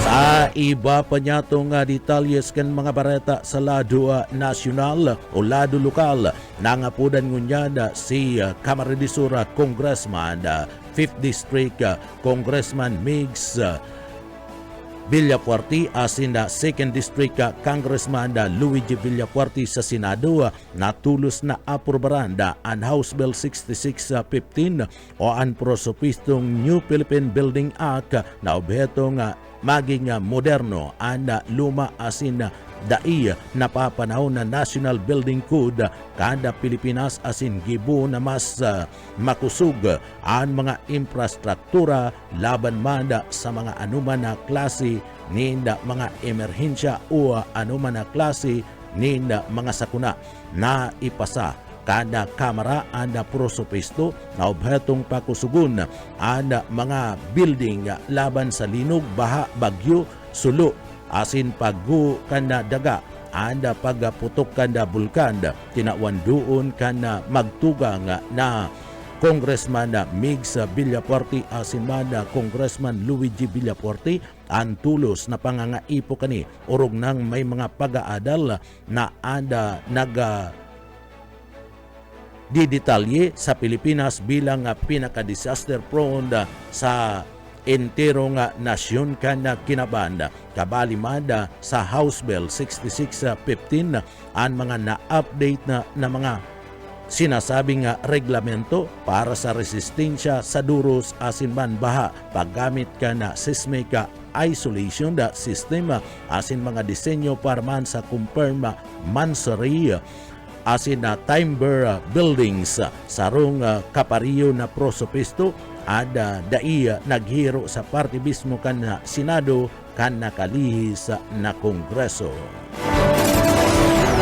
[SPEAKER 2] Sa iba pa niya itong detalyes kan mga bareta sa lado nasyonal o lado lokal nangapudan ngunyada si Camarines Sur Congressman 5th District Congressman Migs Villafuerte asin na 2nd District Congressman Luigi Villafuerte sa Senado natulos na aprobaran ang House Bill 6615 o ang prosopistong New Philippine Building Act na objetong maging moderno ang luma asin dai napapanahon na National Building Code kada Pilipinas asin gibo na mas makusog ang mga infrastruktura laban man sa mga anuman na klase ninda mga emerhensya o anuman na klase ninda mga sakuna na ipasa kada kamara anda prosopisto na obhetong pakusugon ang mga building laban sa linog, baha, bagyo, sulo asin paggu kanda daga anda pagputok kanda bulkan tinawan doon kana magtugang na Congressman Migs Villafuerte asin man Congressman Luigi Villafuerte ang tulos na pangangaipo kani urog nang may mga pag-aadal na anda naga didetalye sa Pilipinas bilang pinaka-disaster prone sa enterong nasyon kana kinabanda kabalimada sa House Bill 6615 ang mga na-update na mga sinasabing reglamento para sa resistensya sa duros asin man baha paggamit ka na seismic isolation system asin mga disenyo para man sa confirm mansary asin na timber buildings sarong kapariyo na prosopisto ada dai naghiro sa parte mismo kan Senado kan nakalihis na Kongreso.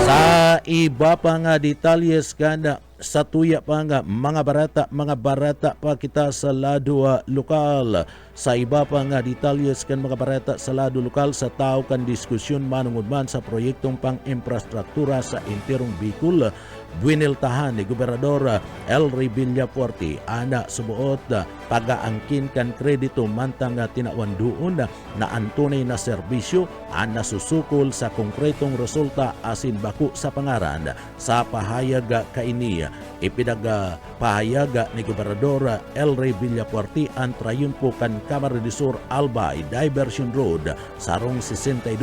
[SPEAKER 2] Sa iba pa nga detalyes kan sa tuya pa nga mga barata pa kita sa lado lokal. Sa iba pa nga detalyes kan mga barata sa lado lokal sa tao kan diskusyon manungod man sa proyektong pang-infrastruktura sa enterong Bicol. Buiniltahan ni Gobernador Elry Villafuerte ana subuot pagaangkin kan kredito mantang tinawan doon na antunay na serbisyo ang nasusukol sa konkretong resulta asin baku sa pangaran sa pahayag kaini ipinagpahayag ni Gobernador Elry Villafuerte ang trayumpo kan Camarines Sur Albay Diversion Road sarong 62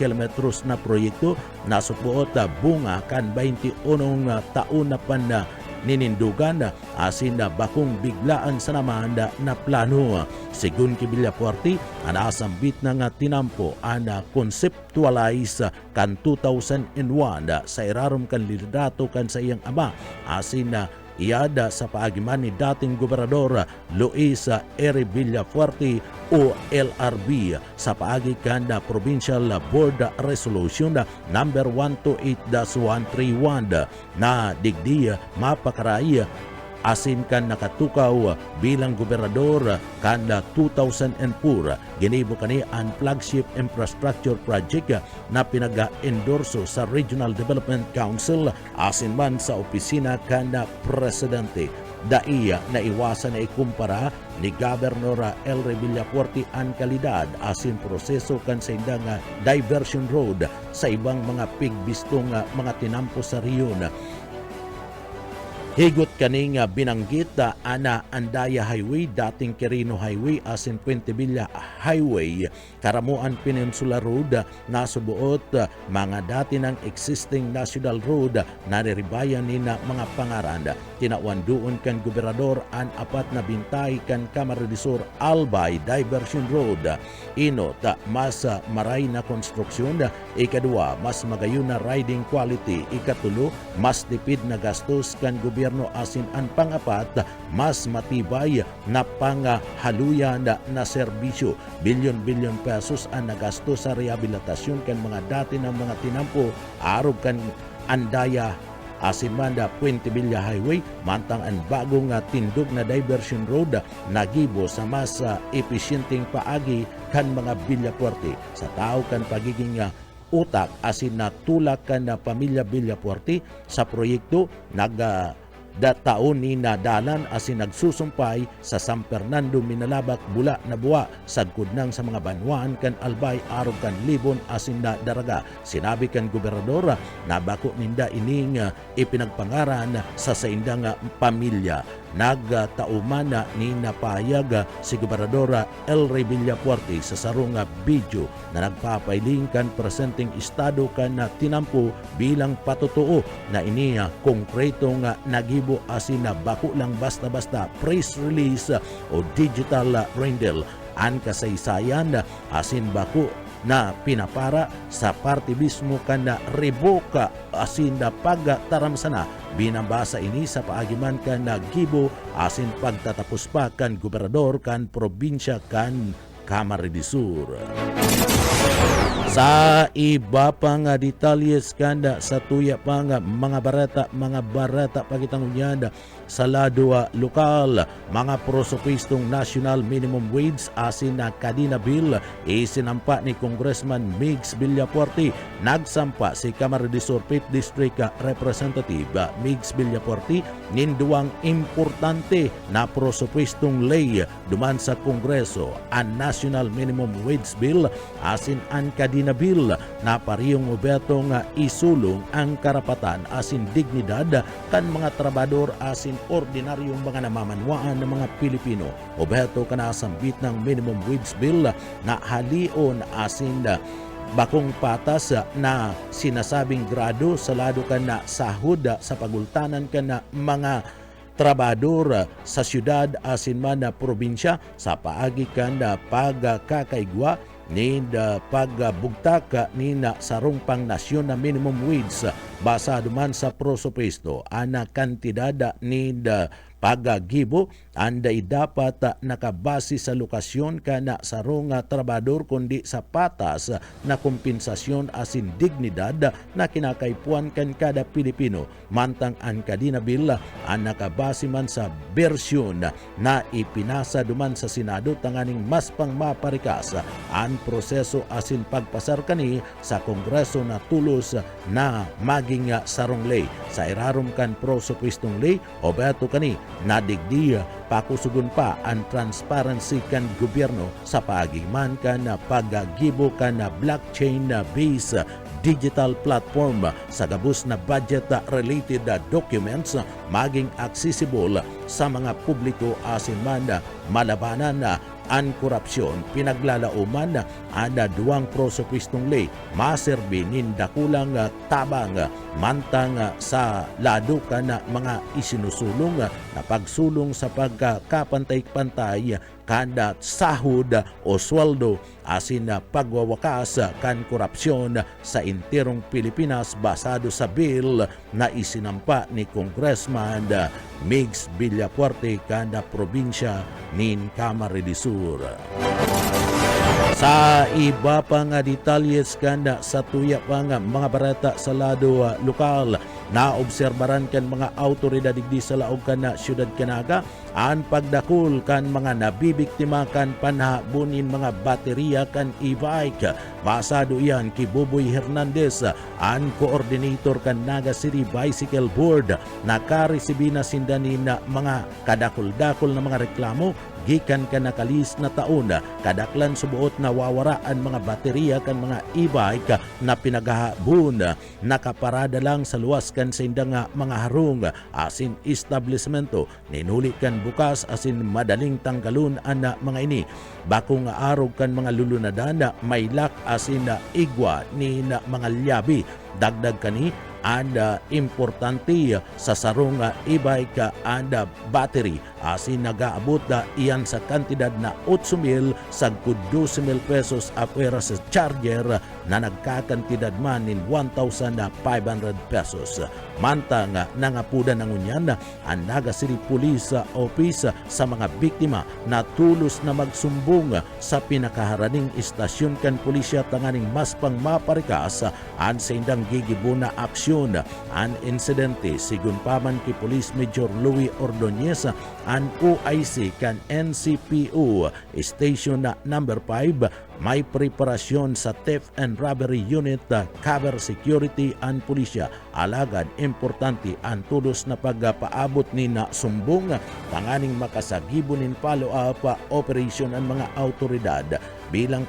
[SPEAKER 2] kilometros na proyekto na subuot bunga kan 21 taon na pan ninindugan asin na bakong biglaan sa naman na plano. Sigun ki Villafuerte, anasambit na nga tinampo ana conceptualize kan 2001 sa irarom kan liderato kan sa iyang ama asin na iyada sa paagiman ni dating Gobernador Luis R. Villafuerte o LRB sa paagi kan na Provincial Board Resolution number 128-131 na digdi mapakaray asin kan nakatukaw bilang gobernador kan 2004 ginibo kani ang flagship infrastructure project na pinaga-endorso sa Regional Development Council asin man sa opisina kan presidente. Daiya na iwasan na ikumpara ni Governor Elry Villafuerte ang kalidad asin proseso kan sa indang diversion road sa ibang mga pigbistong mga tinampo sa riyon. Higot kaning binanggit ana Andaya Highway, dating Quirino Highway asin Puente Villa Highway, Karamuan Peninsula Road na subuot mga dati ng existing national road na niribayan ni na mga pangaran. Tinawan doon kan gobernador ang apat na bintay kan Camarines Sur Albay Diversion Road. Ino mas maray na konstruksyon, ikadua mas magayon na riding quality, ikatulo mas tipid na gastos kan gobyerno asin ang pangapat mas matibay na panghaluyan na serbisyo. Bilyon-bilyon pesos ang nagasto sa rehabilitasyon kan mga dati ng mga tinampo arog kan Andaya asin manda Puente Villa Highway mantang ang bagong tindog na diversion road nagibo sa mas epesyenteng paagi kan mga Villafuerte sa tao kan pagiging utak asin natulak kan na pamilya Villafuerte sa proyekto taon ni nadalan asin nagsusumpay sa San Fernando Minalabak bula na buwa sagkod nang sa mga banwaan kan Albay arog kan Libon asin na Daraga. Sinabi kan gobernador na bako ninda ining ipinagpangaran sa indang pamilya. nagtauman ni napahayag si Gobernador El Rey Villapuerte sa sarong video na nagpapailing kan presenteng estado kan tinampo bilang patutuo na ini konkreto nga nagibo asin na bako lang basta-basta press release o digital rendel an kasaysayan asin bako na pinapara sa parte mismo kan na revoka asin na pagtaramsana binabasa ini sa paagiman kan na gibo asin pagtatapos pa kan gobernador kan probinsya kan Camarines Sur. Sa iba pang detalyes kanda sa tuya pang mga barata pagitangunyanda sa lado lokal, mga prosopistong National Minimum Wage asin na Kadina Bill isinampa ni Congressman Migs Villapuerte. Nagsampa si Camarines Sur 5th District Representative Migs Villapuerte ninduang importante na prosopistong lay duman sa Kongreso ang National Minimum Wage Bill asin ang Kadina Bill na pariyong obeto nga isulong ang karapatan asin dignidad kan mga trabador asin ordinaryong mga namamanwaan ng mga Pilipino. Obeto ka na sambit ng minimum wage bill na halion asin bakong patas na sinasabing grado sa lado ka na sahod sa pagultanan ka na mga trabador sa syudad asin man na probinsya sa paagi kan pagkakaigwa ni pagbugtak ni na sarong pang nasyon na minimum wage basado man sa prosopesto ana kantidad ni pagagibo anday dapat nakabase sa lokasyon kana sarong trabador kundi sa patas na kompensasyon asin dignidad na kinakaipuan kan kada Pilipino mantang ang Kadina Bill ang nakabase man sa bersyon na ipinasa duman sa Senado tanganing mas pang maparikas ang proseso asin pagpasar kani sa Kongreso na tulos na maging sarong lay sa irarom kan prosopistong lay o beto kani nadigdiya pakusugon pa ang transparency kan gobyerno sa paagiman kan pagagibo kan blockchain based digital platform sa gabus na budget related documents maging accessible sa mga publiko asin man malabanan ang korupsyon pinaglalauman ada duwang prosopistong lay maserbi nindakulang tabang mantang sa lado ka na mga isinusulong na pagsulong sa pagkapantay-pantay kada sahod o sweldo asin pagwawakas kan korupsyon sa enterong Pilipinas basado sa bill na isinampa ni Congressman Migs Villapuerte kada probinsya nin Camarines Sur. Sa iba pang detalyes kanda sa tuya pang mga barata sa lado lokal naobserbaran kan mga autoridad digdi sa laog kan siyudad Canaga ang pagdakul kan mga nabibiktima kan panhabunin mga baterya kan e-bike. Basado iyan kay Boboy Hernandez ang coordinator kan Naga City Bicycle Board nakaresibi na sindanin na mga kadakul-dakul na mga reklamo gikan ka nakalis na taon kadaklan subuot na wawaraan mga baterya kan mga e-bike na pinagahabon nakaparada lang sa luwas kan sa indang mga harong asin establishmento ninuli kan bukas asin madaling tanggalon ang mga ini bakong arog kan mga lulunadan may lak asin igwa ni mga lyabi dagdag kani ada importante sa sarong e-bike ada battery asin nagaabot iyan sa kantidad na 8,000 sa 12,000 pesos apera sa charger na nagkakantidad man in 1,500 pesos. Mantang nangapuda ng unyan ang Naga City Police Office sa mga biktima na tulos na magsumbong sa pinakaharaning istasyon kan pulisya tanganing mas pang maparikas ang sa indang gigibuna aksyon ang insidente sigun paman ki Police Major Louis Ordonez ang OIC kan NCPO Station na number 5 may preparasyon sa Theft and Robbery Unit, Cover Security and Pulisya. Alagad importante ang tulos na pagpaabot ni na sumbong tanganing makasagibunin follow-up operation ang mga autoridad bilang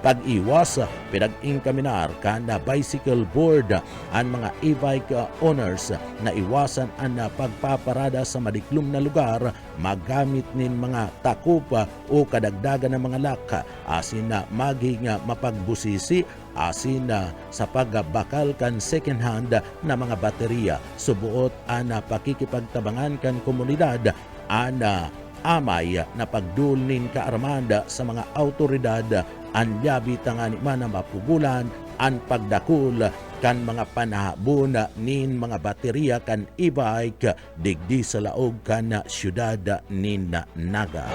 [SPEAKER 2] pag-iwas pinag-inkaminar kada bicycle board ang mga e-bike owners na iwasan ang pagpaparada sa madiklum na lugar magamit nin mga takupa o kadagdagan ng mga laka asin na maging mapagbusisi asin sa pagbakal kan second hand na mga baterya subuot ang pakikipagtabangan kan komunidad ang amay na pagdulnin kaarmada sa mga autoridad ang labi tangani man na mapugulan ang pagdakul kan mga panahabon nin mga baterya kan e-bike digdi sa laog kan syudad nin Naga.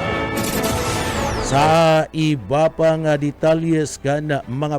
[SPEAKER 2] Sa iba pang detalyes kan mga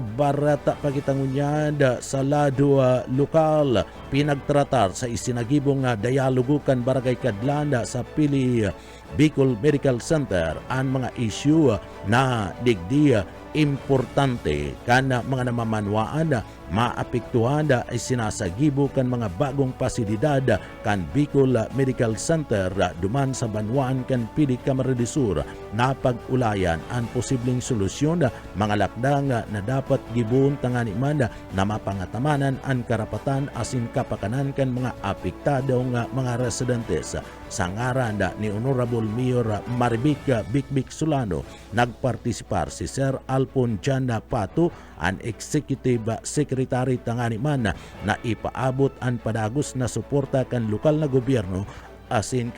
[SPEAKER 2] barata pagitangunyan sa lado lokal pinagtratar sa isinagibong dialogo kan Barangay Kadlanda sa Pili Bicol Medical Center ang mga issue na digdi importante kan mga namamanwaan maapektuhan ay sinasagibo kan mga bagong pasilidad kan Bicol Medical Center duman sa Banwaan kan Pili Camarines Sur na pag-ulayan ang posibleng solusyon mga lakdang na dapat gibun tangani man na mapangatamanan ang karapatan asin kapakanan kan mga apektadong mga residentes. Sa ngaran ni Honorable Mayor Marivic Bikbik Solano nagpartisipar si Sir Alpon Jana Pato ang Executive Secretary tangani man na ipaabot ang padagos na suporta kan lokal na gobyerno asin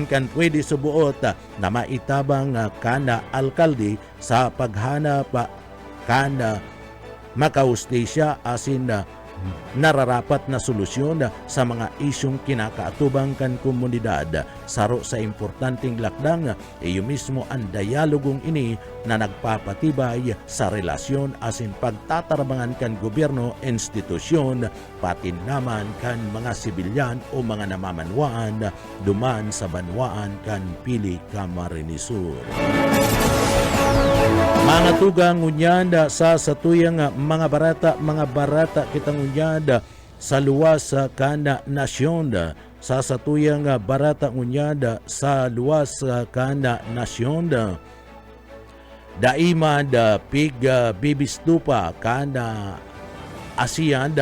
[SPEAKER 2] kan pwede subuot na maitabang kana alkalde sa paghanap kana makaustisya asin nararapat na solusyon sa mga isyong kinakaatubang kan komunidad. Saro sa importanteng lakdang, iyo mismo ang dialogong ini na nagpapatibay sa relasyon asin pagtatarabangan kan gobyerno, institusyon, pati naman kan mga sibilyan o mga namamanwaan duman sa banwaan kan Pili Camarines Sur. Mga tugang unyanda sa satuyang mga barata kitang unyanda sa luwas kana nasyon sa satuyang barata unyanda sa luwas kana nasyon daimad pig bibistupa kana ASEAN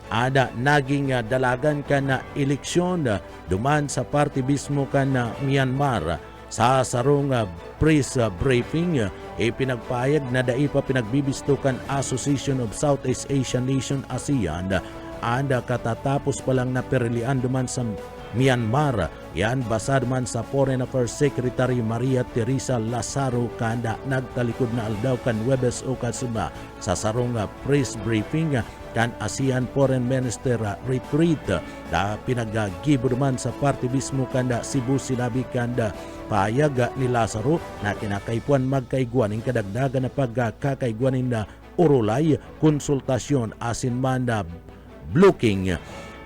[SPEAKER 2] ada naging dalagan kana eleksyon duman sa party mismo kana Myanmar. Sa sarong press briefing, pinagpayag na daipa pinagbibistukan Association of Southeast Asian Nation ASEAN anda katatapos pa lang na perilian duman sa Myanmar. Yan basad man sa Foreign Affairs Secretary Maria Teresa Lazaro kanda nagtalikod na aldaw kan Webes o kasuma sa sarong press briefing kan ASEAN Foreign Minister Retreat da pinagagibo man sa party mismo kanda Cebu Silabi kanda payag ni Lazaro na kinakaipuan magkaiguan ng kadagdagan na pagkakaiguanin na urulay konsultasyon asin man na blocking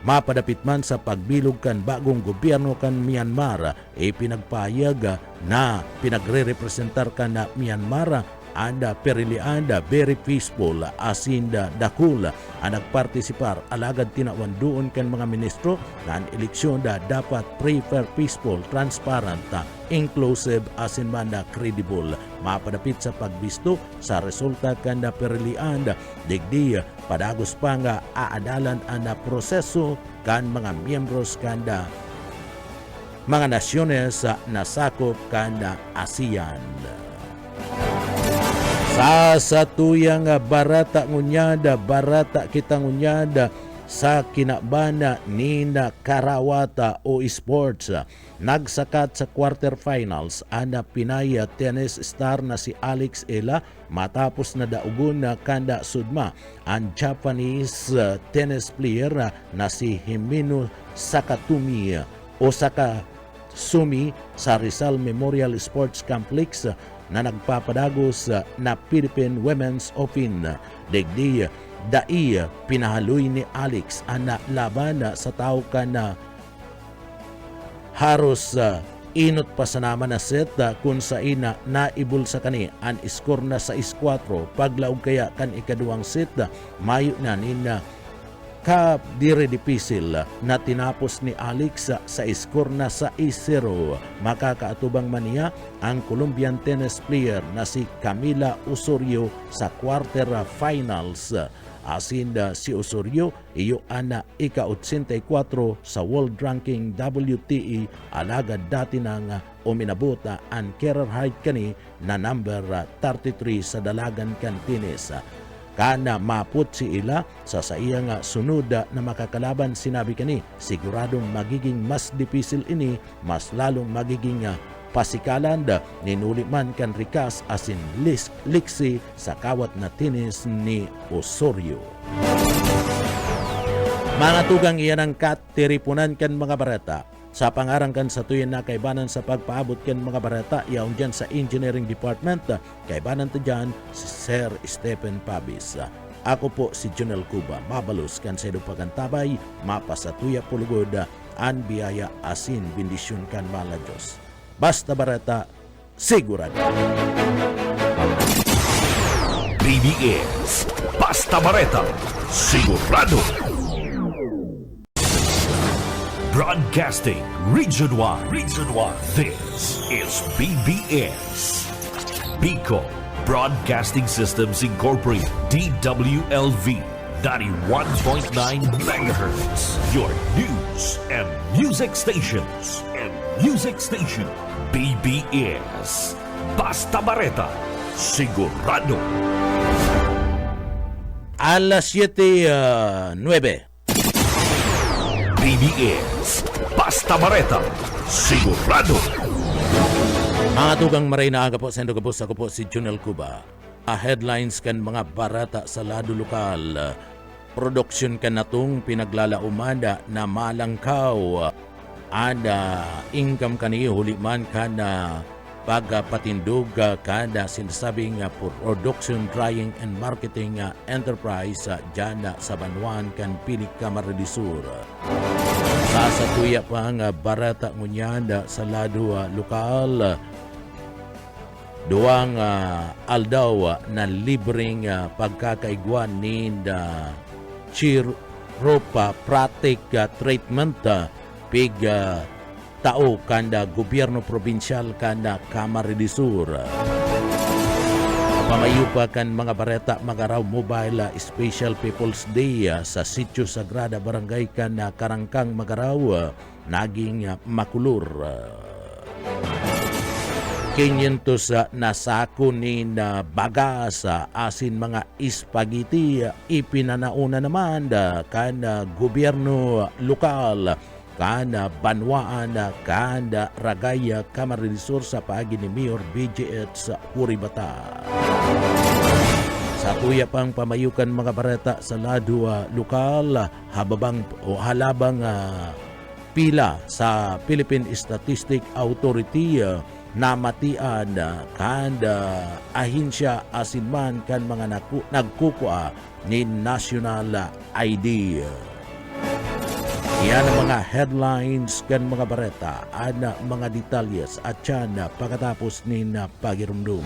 [SPEAKER 2] mapadapit man sa pagbilog kan bagong gobyerno kan Myanmar pinagpayag na pinagre-representar kan na Myanmar anda perilianda very peaceful asinda dakul ang nagpartisipar alagad tinawan doon kan mga ministro na ang eleksyon dapat fair, peaceful, transparent, inclusive asin man credible mapadapit sa pagbisto sa resulta kan na perilianda digdi padagos pa nga aadalan ang proseso kan mga miyembros kan mga nasyones na sakop kan ASEAN. Sa satuyang barata ngunyada, barata kita ngunyada sa kinabana ni na Karawata o Sports. Nagsakat sa quarterfinals ana Pinaya tennis star na si Alex Ela matapos na daugon na kanda sudma ang Japanese tennis player na si Himino Sakatumi o Sakasumi sa Rizal Memorial Sports Complex na nagpapadagos na Philippine Women's Open. Digdi dai pinahaloy ni Alex ana laban sa tao ka na haros inot pa sa naman na set kung sa ina naibul sa kani an score na 6-4 paglaog kaya kan ikaduhang set mayo na nina ka dire dipisil na tinapos ni Alex sa score na 6-0. Makakaatubang man niya ang Colombian tennis player na si Camila Osorio sa quarter finals. Asin si Osorio iyo ana ika-84 sa world ranking WTA alagad dati nang uminabot ang career height kani na number 33 sa dalagan kan tennis. Kana maput si ila sa iyang sunod na makakalaban sinabi kani siguradong magiging mas dipisil ini, mas lalong magiging pasikalan ninuli man kan rikas asin liksi sa kawat na tenis ni Osorio. Mga tugang iyan ang katiripunan kan mga barata. Sa pangarang kan sa tuyan na kaibanan sa pagpaabot kan mga barata yaong dyan sa engineering department, kaibanan ta dyan si Sir Stephen Pabis. Ako po si Junel Cuba, mabalus kan sa pagantabay, mapasatuya pulugod, an biyaya asin bendisyon kan mala Diyos. Basta barata, sigurado.
[SPEAKER 1] BBS Basta Bareta Sigurado. Broadcasting Region 1. This is BBS. Bicol Broadcasting Systems Incorporated. DWLV 91.9 MHz. Your news and music stations. BBS Basta Bareta Sigurado.
[SPEAKER 2] Alas 7:09.
[SPEAKER 1] BBS Basta Bareta Sigurado.
[SPEAKER 2] Mga tugang maray na aga po sa Indogabos, ako po si Junel Cuba. Headlines kan mga barata sa lado lokal. Produksyon kan natong pinaglalauman na malangkaw. Ada income kani huli man kana pagpatindog kada sinasabing production drying and marketing enterprise dyan sa Banuan kan Pilik Camarines Sur. Sa tuya pa nga barata ngunyan sa lado lokal, duwang aldaw na libreng pagkakaigwan ni Chiropa Pratic Treatment pig tao kanda gobyerno probinsyal kanda Camarines Sur. Pamayo pa kan mga bareta magaraw mobile Special People's Day sa Sitio Sagrada Barangay kan Karangkang Magaraw naging makulur. 500 na sako ni na bagas asin mga spaghetti ipinanauna naman kan gobyerno lokal kana Banwaan kana Ragaya Camarines Sur sa paagi ni Mayor BJH sa Huribata. Sa tuya pang pamayukan mga bareta sa lado lokal halabang pila sa Philippine Statistic Authority namatian kanda ahinsya asinman kan mga nagkukua ni National ID. Yan ang mga headlines kan mga bareta, ana mga detalyes at yan pagkatapos ni na pagirumdum.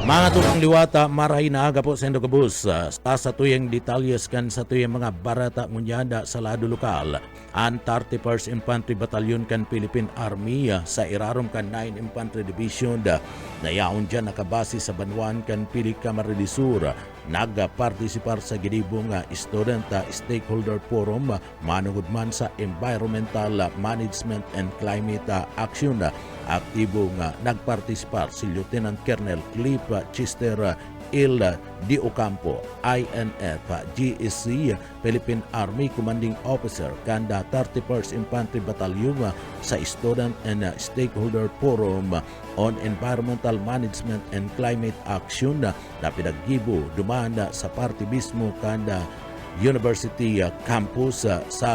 [SPEAKER 2] Mga tukang liwata, marahay na aga po sa Indogabus. Sa tuyang detalyes kan sa tuyang mga barata ngunyanda sa lado lokal. Ang 31st Infantry Battalion kan Philippine Army sa irarom kan 9 Infantry Division na yaon dyan nakabase sa Banuan kan Pilik Camarines Sur. Nagpartisipar sa gidibong Student Stakeholder Forum manungod man sa Environmental Management and Climate Action. Aktibong nagpartisipar si Lieutenant Colonel Cliff Chester Il Di Ocampo, INF GSC Philippine Army Commanding Officer kanda 31st Infantry Battalion sa Student and Stakeholder Forum on Environmental Management and Climate Action na pinaggibo dumanda sa party mismo kanda University Campus sa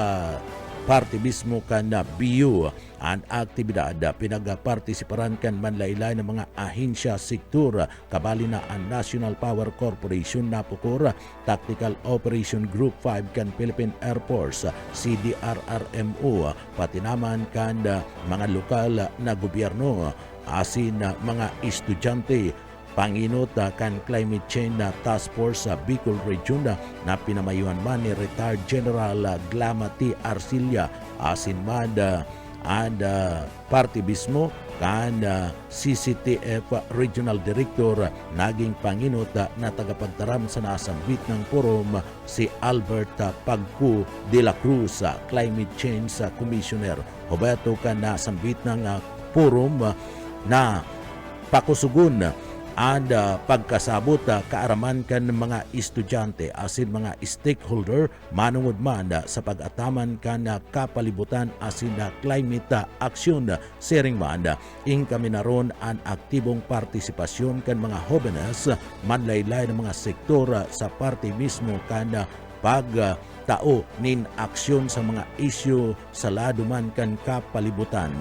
[SPEAKER 2] party mismo kan na BU. Ang aktibidad pinagapartisiparan kan manlaylay ng mga ahensya sektor kabali na ang National Power Corporation Napocor, Tactical Operation Group 5 kan Philippine Air Force, CDRRMO, pati naman kan mga lokal na gobyerno asin mga estudyante. Panginot kan Climate Change Task Force sa Bicol Region na pinamayuhan man ni Retired General Glama T. Arcilla asin man and party mismo kan CCTF Regional Director naging panginot na tagapagtaram sa nasambit ng forum si Albert Pagku de la Cruz, Climate Change Commissioner. Hubeto kan nasambit ng forum na pakusugon and pagkasabot kaaraman kan mga estudyante asin mga stakeholder manungod man sa pag-ataman kan kapalibutan asin climate action sharing man ing kami naron ang aktibong partisipasyon kan mga jóvenes manlaylay ng mga sektor sa party mismo kan pagtao nin aksyon sa mga isyu sa laduman kan kapalibutan.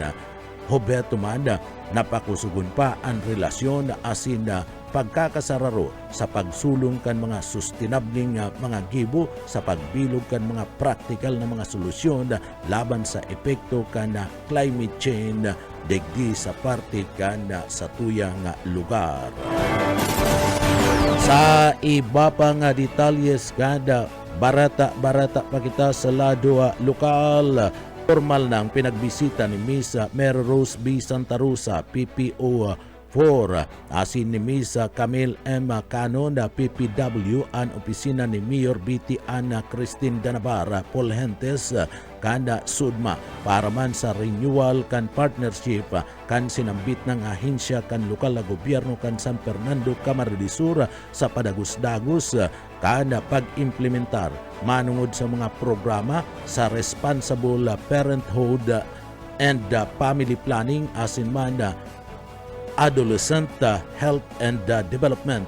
[SPEAKER 2] Hubeto man napakusugon pa ang relasyon asin pagkakasararo sa pagsulong kan mga sustainabling mga gibo sa pagbilog kan mga praktikal na mga solusyon laban sa epekto kan climate change digdi sa parte kan sa tuyang lugar. Sa iba pang detalyes kada barata pa kita sa lado lokal. Formal nang pinagbisita ni Miss Mary Rose B. Santa Rosa, PPO 4, asin ni Miss Camille M. Cano na PPW ang opisina ni Mayor B.T. Ana Christine Ganabara Polhentes kanda Sudma para man sa renewal kan partnership kan sinambit ng ahensya kan lokal na gobyerno kan San Fernando Camarines Sur sa padagos-dagos kada pag-implementar manungod sa mga programa sa responsible parenthood and family planning asin man adolescent health and development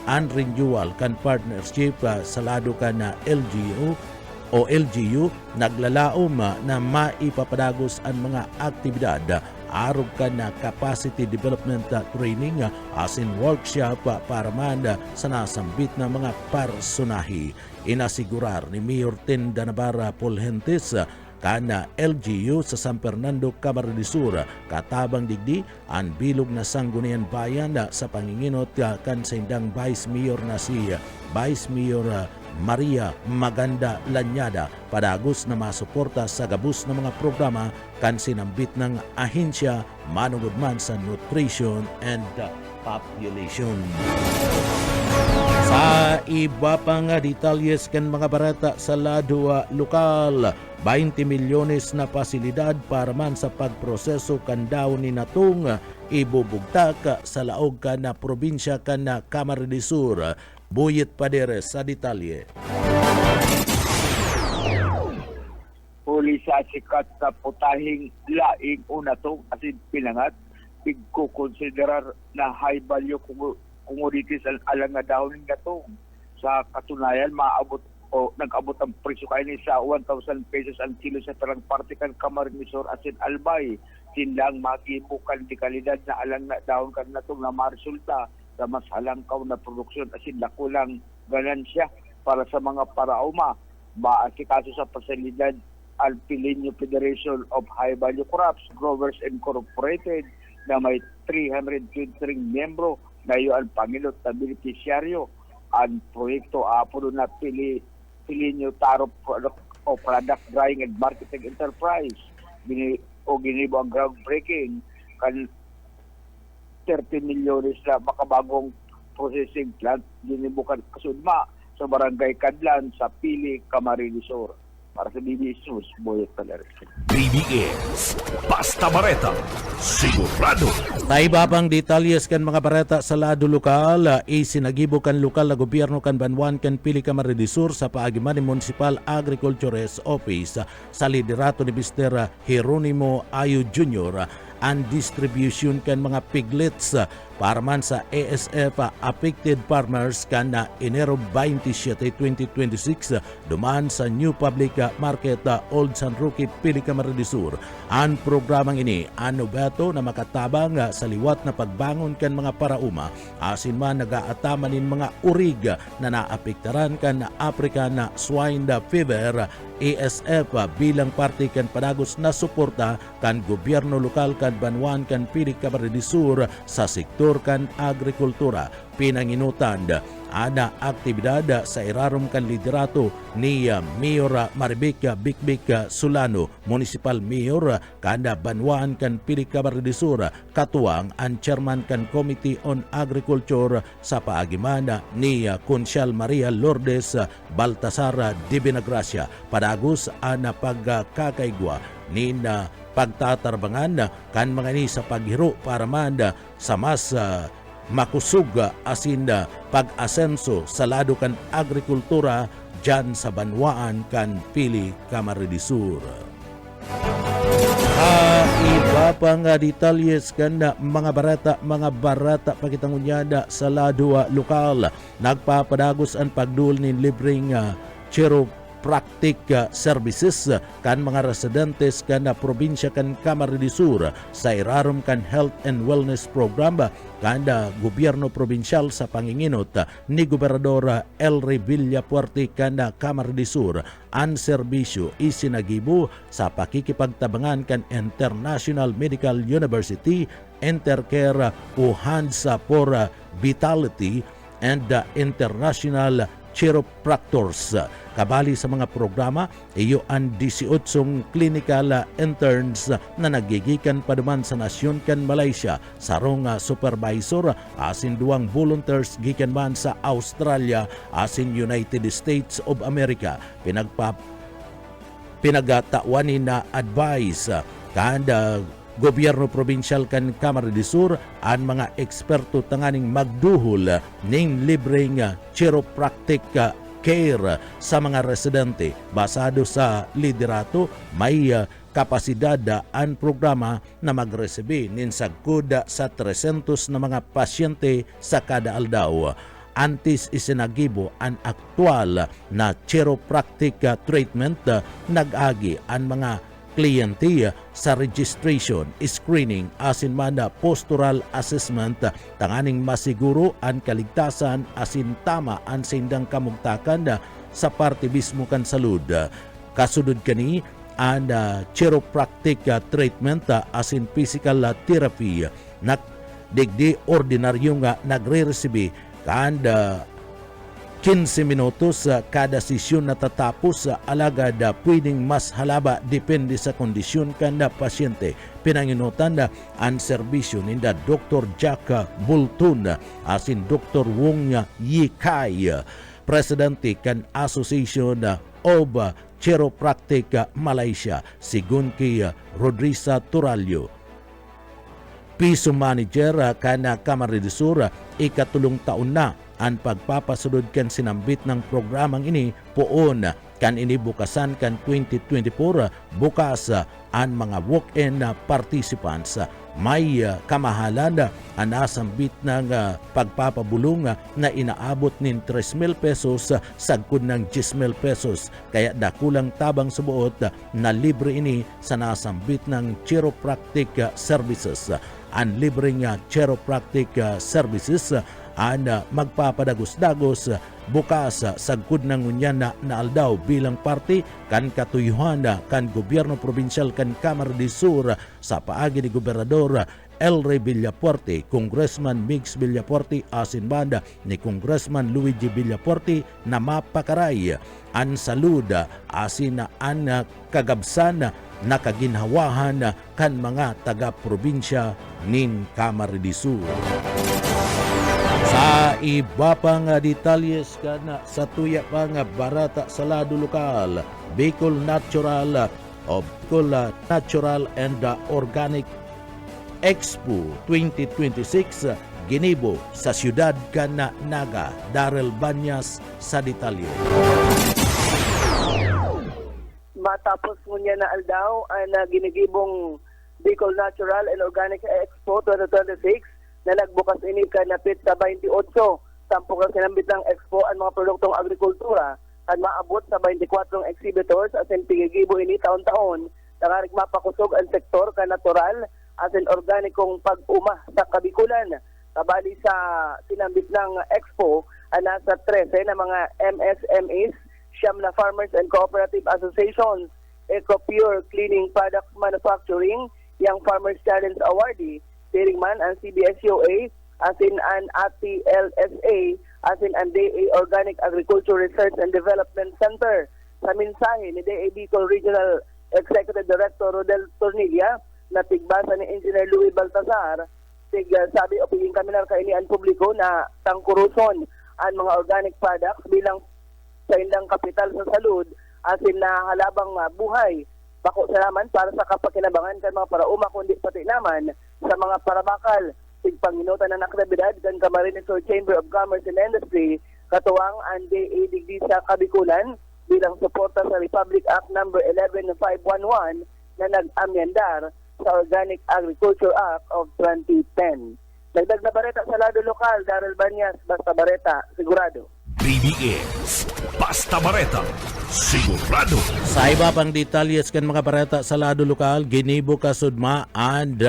[SPEAKER 2] and renewal kan partnership sa lado kan LGU naglalaom na maipapadagos ang mga aktibidad arog ka na capacity development training asin workshop para man sa nasambit na mga personahe. Inasigurar ni Mayor Tinda Navarra Polhentes kana LGU sa San Fernando Camarines Sur katabang digdi ang bilog na sanggunian bayan sa panginginot kan sa indang Vice Mayor na si Vice Mayor Maria Maganda Lanyada padagos na masuporta sa gabus ng mga programa kan sinambit ng ahensya manungod man sa nutrition and population. Sa iba pang detalyes kan mga barata sa lado lokal, 20 milyones na pasilidad para man sa pagproseso kan daw ni natong ibubugtak sa laog kan na probinsya kan na Camarines Sur. Buyit Padere sa detalye.
[SPEAKER 3] Huli sa sikat sa putahing laing una to asin pinangat pigkukonsiderar na high value commodities alang nga dahon nga to. Sa katunayan maabot o nag-abot ang presyo kayo sa 1,000 pesos ang kilo sa tarang parte kan Camarines Sur asin Albay. Sinlang magibukan di kalidad na alang nga dahon kan na itong na maresulta sa mas halangkaw na produksyon asin lakulang ganansya para sa mga parauma. Maasikaso sa pasilidad ang Pilinyo Federation of High Value Crops Growers Incorporated na may 323 miyembro na iyo ang pangilot na beneficiaryo. Ang proyekto apo na Pilinyo Taro o Product Drying and Marketing Enterprise ginibo ang groundbreaking kan 30 milyones na makabagong processing plant ginibukan kasudma sa barangay Kadlan sa Pili, Camarines Sur. Para sa BBS News, Boyet Taler.
[SPEAKER 1] BBS Basta Bareta Sigurado.
[SPEAKER 2] Taibabang detalyes kan mga bareta sa lado lokal, isinagibo kan lokal na gobyerno kan Banwan kan Pili, Camarines Sur sa paagiman ni Municipal Agriculture's Office sa liderato ni Mr. Jeronimo Ayo Jr. ang distribution kan mga piglets para man sa ASF affected farmers kan Enero 27, 2026 duman sa New Public Market Old San Roque, Pili, Camarines Sur. Ang programang ini ano beto na makatabang sa liwat na pagbangon kan mga parauma asin man nagaatamanin mga urig na naapektaran kan African Swine Fever ASF bilang parte kan padagos na suporta kan gobyerno lokal kan Banwan kan Pili, Camarines Sur sa sektor kan agrikultura. Pinanginutan ana aktibidad sa irarom kan liderato ni Mayor Maribek Bikbik Solano, Municipal Mayor kada Banwan kan Pili, Camarines Sur, katuwang ang chairman kan Committee on Agriculture sa paagimana ni Consyal Maria Lourdes Baltasar de Binagracia. Padagos ana pagkakaigwa ni na pagtatarbangan kan mga ni sa paghiro para man sa mas makusug asin pag-asenso sa lado kan agrikultura dyan sa Banwaan kan Pili, Camarines Sur. Iba pa nga detalyes kan mga barata pakitangunyada sa lado lokal. Nagpapadagos ang pagdul ni libreng chiropractic services kan mga residentes kan probinsya kan Camarines Sur sa irarom kan Health and Wellness Program kan gobyerno probinsyal sa panginginot ni Gobernador Elry Villapuerte kan Camarines Sur. Ang serbisyo isinagibo sa pakikipagtabangan kan International Medical University, Intercare o Hands for Vitality and International Chiropractors. Kabali sa mga programa, iyo ang 18 clinical interns na nagigikan paduman sa nasyon kan Malaysia, sarong supervisor asin duwang volunteers gikan man sa Australia asin United States of America. Pinagatawanin na advice kada gobyerno probinsyal kan Camarines Sur ang mga eksperto tanganing magduhol ning libreng chiropractic care sa mga residente. Basado sa liderato, may kapasidad ang programa na magresebe nin sagkod sa 300 na mga pasyente sa kada aldaw. Antes isinagibo ang aktual na chiropractic treatment, nag-agi ang mga kliyente sa registration, screening, asin man postural assessment, tanganing masiguro ang kaligtasan asin tama ang sindang kamugtakan sa parte mismo kan salud. Kasudod kani ang chiropractic treatment asin physical therapy na digdi ordinaryo nga nagre-resibe kan 15 minutos kada sesyon natatapos alagad pwedeng mas halaba depende sa kondisyon kada pasyente. Pinanginutan ang serbisyo ninda Dr. Jack Bultun asin Dr. Wong Yikay, Presidente kan Association of Chiropractic Malaysia, sigun kay Rodrisa Turalio. Piso Manager kana Camarines Sur, ikatulong taon na ang pagpapasulod kan sinambit ng programang ini poon kan ini bukasan kan 2024 bukas ang mga walk-in participants. May kamahalan ang nasambit ng pagpapabulong na inaabot nin 3,000 pesos sagkod ng 10,000 pesos. Kaya dakulang tabang subuot na libre ini sa nasambit ng chiropractic services. Ang libreng chiropractic services ang magpapadagos-dagos bukas sagkod ng unyan na aldaw bilang parte kan katuyuhan kan gobyerno probinsyal kan Camarines Sur sa paagi ni Gobernador Elry Villapuerte, Congressman Mix Villapuerte asin banda ni Congressman Luigi Villapuerte na mapakaray ang salud asin ang kagabsan na kaginhawahan kan mga taga-probinsya nin Camarines Sur. Sa iba pang detalyes kana sa tuya pang barata sa lado lokal, Bicol Natural and Organic Expo 2026 ginibo sa siyudad kana Naga. Darrell Banyas sa detalye.
[SPEAKER 4] Matapos ngunya na aldaw ang ginigibong Bicol Natural and Organic Expo 2026 na nagbukas ini kanapit sa 28. Sampo ka sinambit ng expo ang mga produktong agrikultura at maabot sa 24 exhibitors at pigigibo ini taon-taon. Nangarig mapakusog ang sektor ka natural at organikong pag-uma sa kabikulan. Kabali sa sinambit ng expo, nasa 13 na mga MSMEs, siyam na Farmers and Cooperative Associations, EcoPure Cleaning Products Manufacturing, Young Farmers Challenge Awardee, piring man ang CBSUA, asin ang ATLSA, asin ang DA Organic Agriculture Research and Development Center. Sa mensahe ni DA Bicol Regional Executive Director Rodel Tornilla, na tigbasa ni Engineer Louis Baltazar, sabi o piging kami na kaini ang publiko na tangkuruson ang mga organic products bilang sa indang kapital sa salud asin na halabang buhay. Bako salaman para sa kapakinabangan kan mga parauma kundi pati naman sa mga parabakal. Tigpanginutan na aktibidad kan Camarines Sur Chamber of Commerce and Industry katuwang ang DA Digdi sa Kabikulan bilang suporta sa Republic Act No. 11511 na nag-amyandar sa Organic Agriculture Act of 2010. Dagdag na bareta sa lado lokal, Daryl Banyas, Basta Bareta, sigurado.
[SPEAKER 1] BBS Basta Bareta, sigurado.
[SPEAKER 2] Sa iba pang detalyes kan mga bareta sa lado lokal, ginibo kasudma and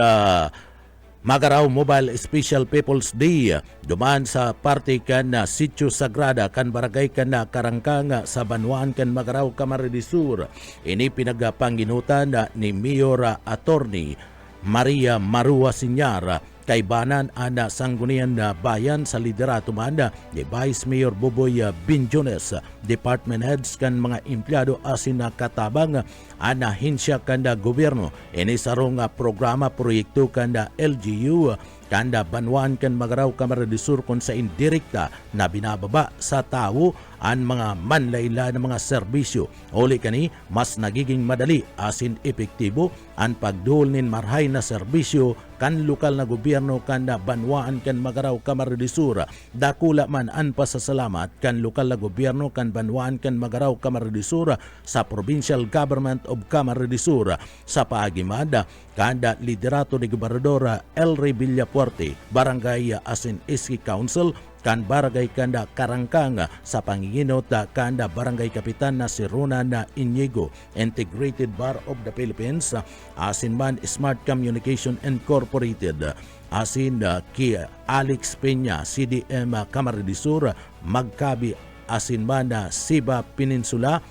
[SPEAKER 2] Magaraw Mobile Special People's Day duman sa parte kan na Sitio Sagrada kan barangay kan na Karangkang sa Banwaan kan Magaraw Camarines Sur. Ini pinagapanginutan ni Mayor Attorney Maria Marua Sinyar kay banan ana sanggunian na bayan sa liderato manda ni Vice Mayor Boboy Binjones, department heads kan mga empleyado asin na katabang ana hinsya kanda gobyerno ini sarong programa proyekto kanda LGU kanda Banwaan kan Magaraw Camarines Sur kon sa indirekta na binababa sa tao ang mga manlayla ng mga serbisyo. Uli kani mas nagiging madali asin epektibo ang pagduol nin marhay na serbisyo kan lokal na gobyerno kanda Banwaan kan Magaraw Camarines Sur. Dakula man ang pasasalamat kan lokal na gobyerno kan Banwaan kan Magaraw Camarines Sur sa Provincial Government of Camarines Sur sa paagimada kanda liderato ni Gobernador Elry Villapuerte, Barangay asin Iski Council kan barangay kanda Karangkang sa panginginot kanda barangay kapitan na si Ronan Inigo, Integrated Bar of the Philippines, asin man Smart Communication Incorporated, asin ki Alex Peña, CDM Camarines Sur, Magkabi, asin man Siba Peninsula,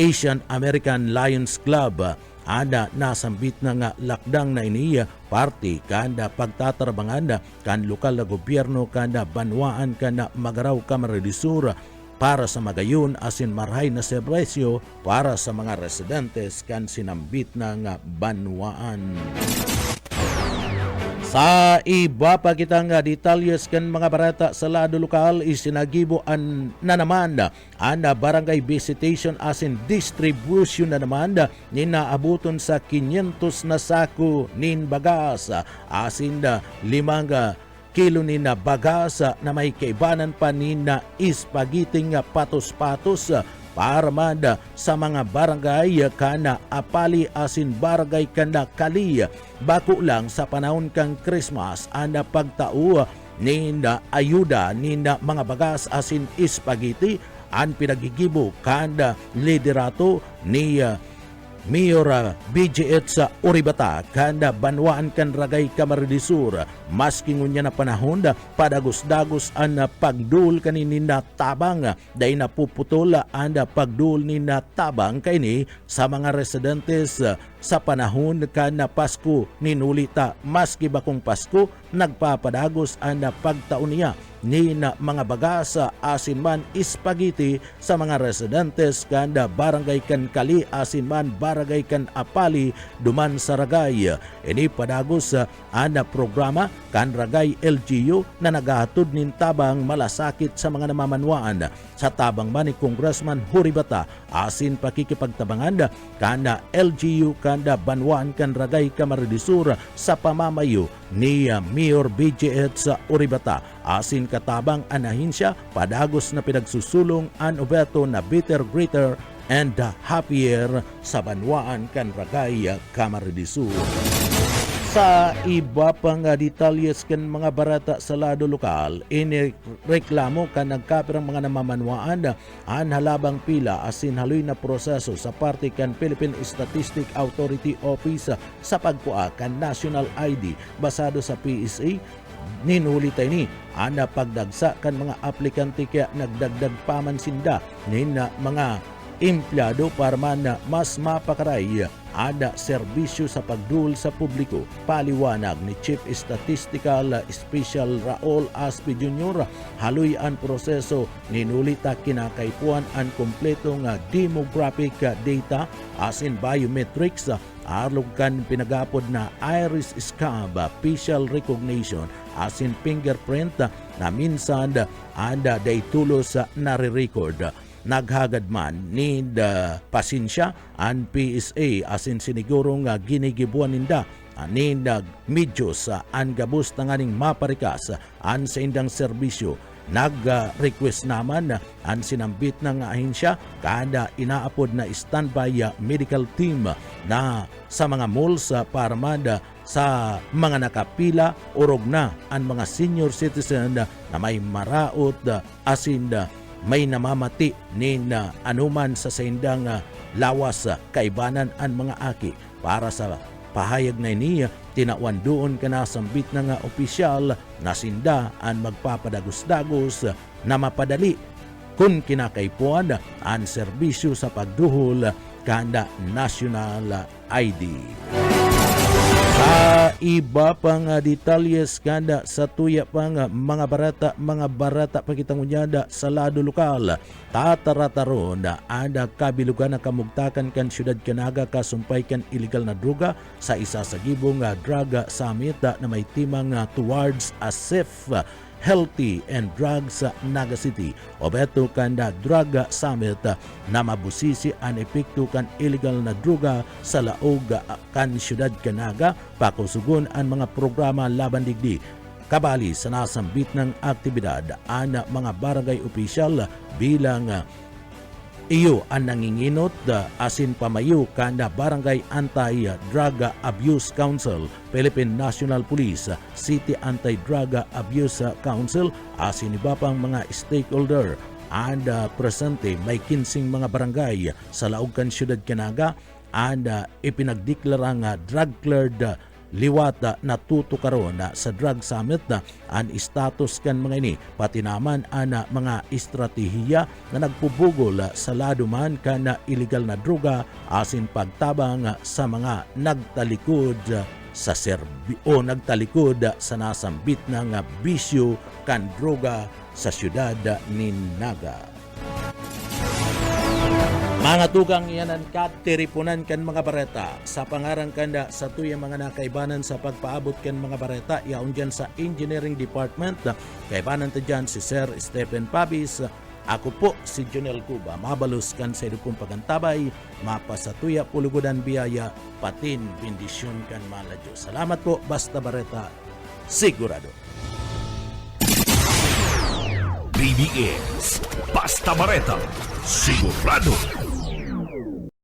[SPEAKER 2] Asian American Lions Club, ada nasambit na nga lakdang na iniya party kanda pagtatarbangan kan lokal na gobyerno kanda Banwaan kanda Magaraw Camarines Sur para sa magayon asin marhay na serbisyo para sa mga residentes kan sinambit na nga Banwaan. Sa iba pa kitang detalyes kan mga barata sa lado lokal isinagibo na naman ang barangay visitation asin distribution na naman ninaabuton sa 500 na sako nin bagas asin 5 kilo nin bagas na may kaibanan pa nin ispagiting patos-patos para manda sa mga barangay kana Apali asin barangay kana Kali. Bako lang sa panahon kang Christmas ana pagtao ninda ayuda ninda mga bagas asin spaghetti ang pinagigibo kanda liderato ni Mayor BGH sa Uribata kanda Banwaan kan Ragay Camarines Sur. Maski ngunya na panahon padagos-dagos ang pagdul kanin na tabang dahil napuputol ang pagdul ni na tabang kaini sa mga residentes sa panahon kan na Pasko ninulita. Maski bakong Pasko nagpapadagos ang pagtaon niya ni na mga bagasa asin man spaghetti sa mga residentes kanda barangay kan Kali asin man barangay kan Apali duman sa Ragay. Ini padagos ang programa kan Ragay LGU na nagahatod nin tabang malasakit sa mga namamanwaan sa tabang man ni Congressman Huribata asin pakikipagtabangan kanda LGU kanda Banwaan kan Ragay Camarines Sur sa pamamayo ni Mayor BGH sa Uribata asin katabang anahinsya padagos na pinagsusulong an obeto na bitter greater and happier sa Banwaan kan Ragay Camarines Sur. Sa iba pang detalyes kan mga barata sa lado lokal, inireklamo kan nagkapirang mga namamanwaan an halabang pila asin haloy na proseso sa parte kan Philippine Statistic Authority Office sa pagkuha kan National ID basado sa PSA. Ninulitay ni ana pagdagsa kan mga aplikante kaya nagdagdag pamansinda nin mga empleyado para man mas mapakaray ada serbisyo sa pagdul sa publiko. Paliwanag ni Chief Statistical Special Raul Aspi Jr. haloy ang proseso ninulita kinakaipuan ang kompleto nga demographic data as in biometrics arlog kan pinagapod na iris scab, facial recognition as in fingerprint na minsan ada daytulos nare-record. Naghagad man ni pasensya ang PSA asin siniguro nga ginigibuan ninda ni medyos ang gabos na nganing maparikas ang sa indang serbisyo. Nag-request naman ang sinambit ng ahensya kada inaapod na standby medical team na sa mga malls para mada sa mga nakapila urog na ang mga senior citizen na may maraot asin may namamati nin anuman sa saindang lawas kaibanan ang mga aki. Para sa pahayag na niya, tinawan doon ka na sambit na nga opisyal na sinda ang magpapadagos-dagos na mapadali kung kinakaipuan ang serbisyo sa pagduhol kanda National ID. Sa iba pang detalyes kanda sa tuya pang mga barata pakitang unyada sa lado lokal, tatarataron na ada kabilugan na kamugtakan kan syudad Canaga kasumpay kan illegal na droga sa isa sa gibong drug summit na may timang towards a safe, healthy and drugs Naga City. Obeto kanda drug summit na mabusisi ang epekto kan illegal na droga sa laog kan syudad Canaga, pakusugon ang mga programa laban digdi. Kabali sa nasambit ng aktibidad ang mga barangay opisyal bilang iyo ang nanginginot asin pamayo kanda Barangay Anti-Drug Abuse Council, Philippine National Police, City Anti-Drug Abuse Council asin iba pang mga stakeholder. And presente may 15 mga barangay sa laog kan syudad Canaga and ipinagdeklara nga drug-cleared liwata na tutukaron sa drug summit ang status kan mga ini pati naman ang mga estratehiya na nagpubugol sa lado man kan illegal na droga asin pagtabang sa mga nagtalikod sa nagtalikod sa nasambit ng bisyo kan droga sa syudad ni Naga. Mga tugang iyanan katiripunan kan mga bareta sa pangarang kanda sa tuyang mga nakaibanan sa pagpaabot kan mga bareta yaon dyan sa Engineering Department. Kaibanan ta dyan si Sir Stephen Pabis. Ako po si Jonel Cuba. Mabalus kan sa idukong pagantabay, mapasatuya pulugudan biyaya, patin bendisyon kan mala Diyos. Salamat po, basta bareta, sigurado.
[SPEAKER 1] BBS Basta Bareta, sigurado.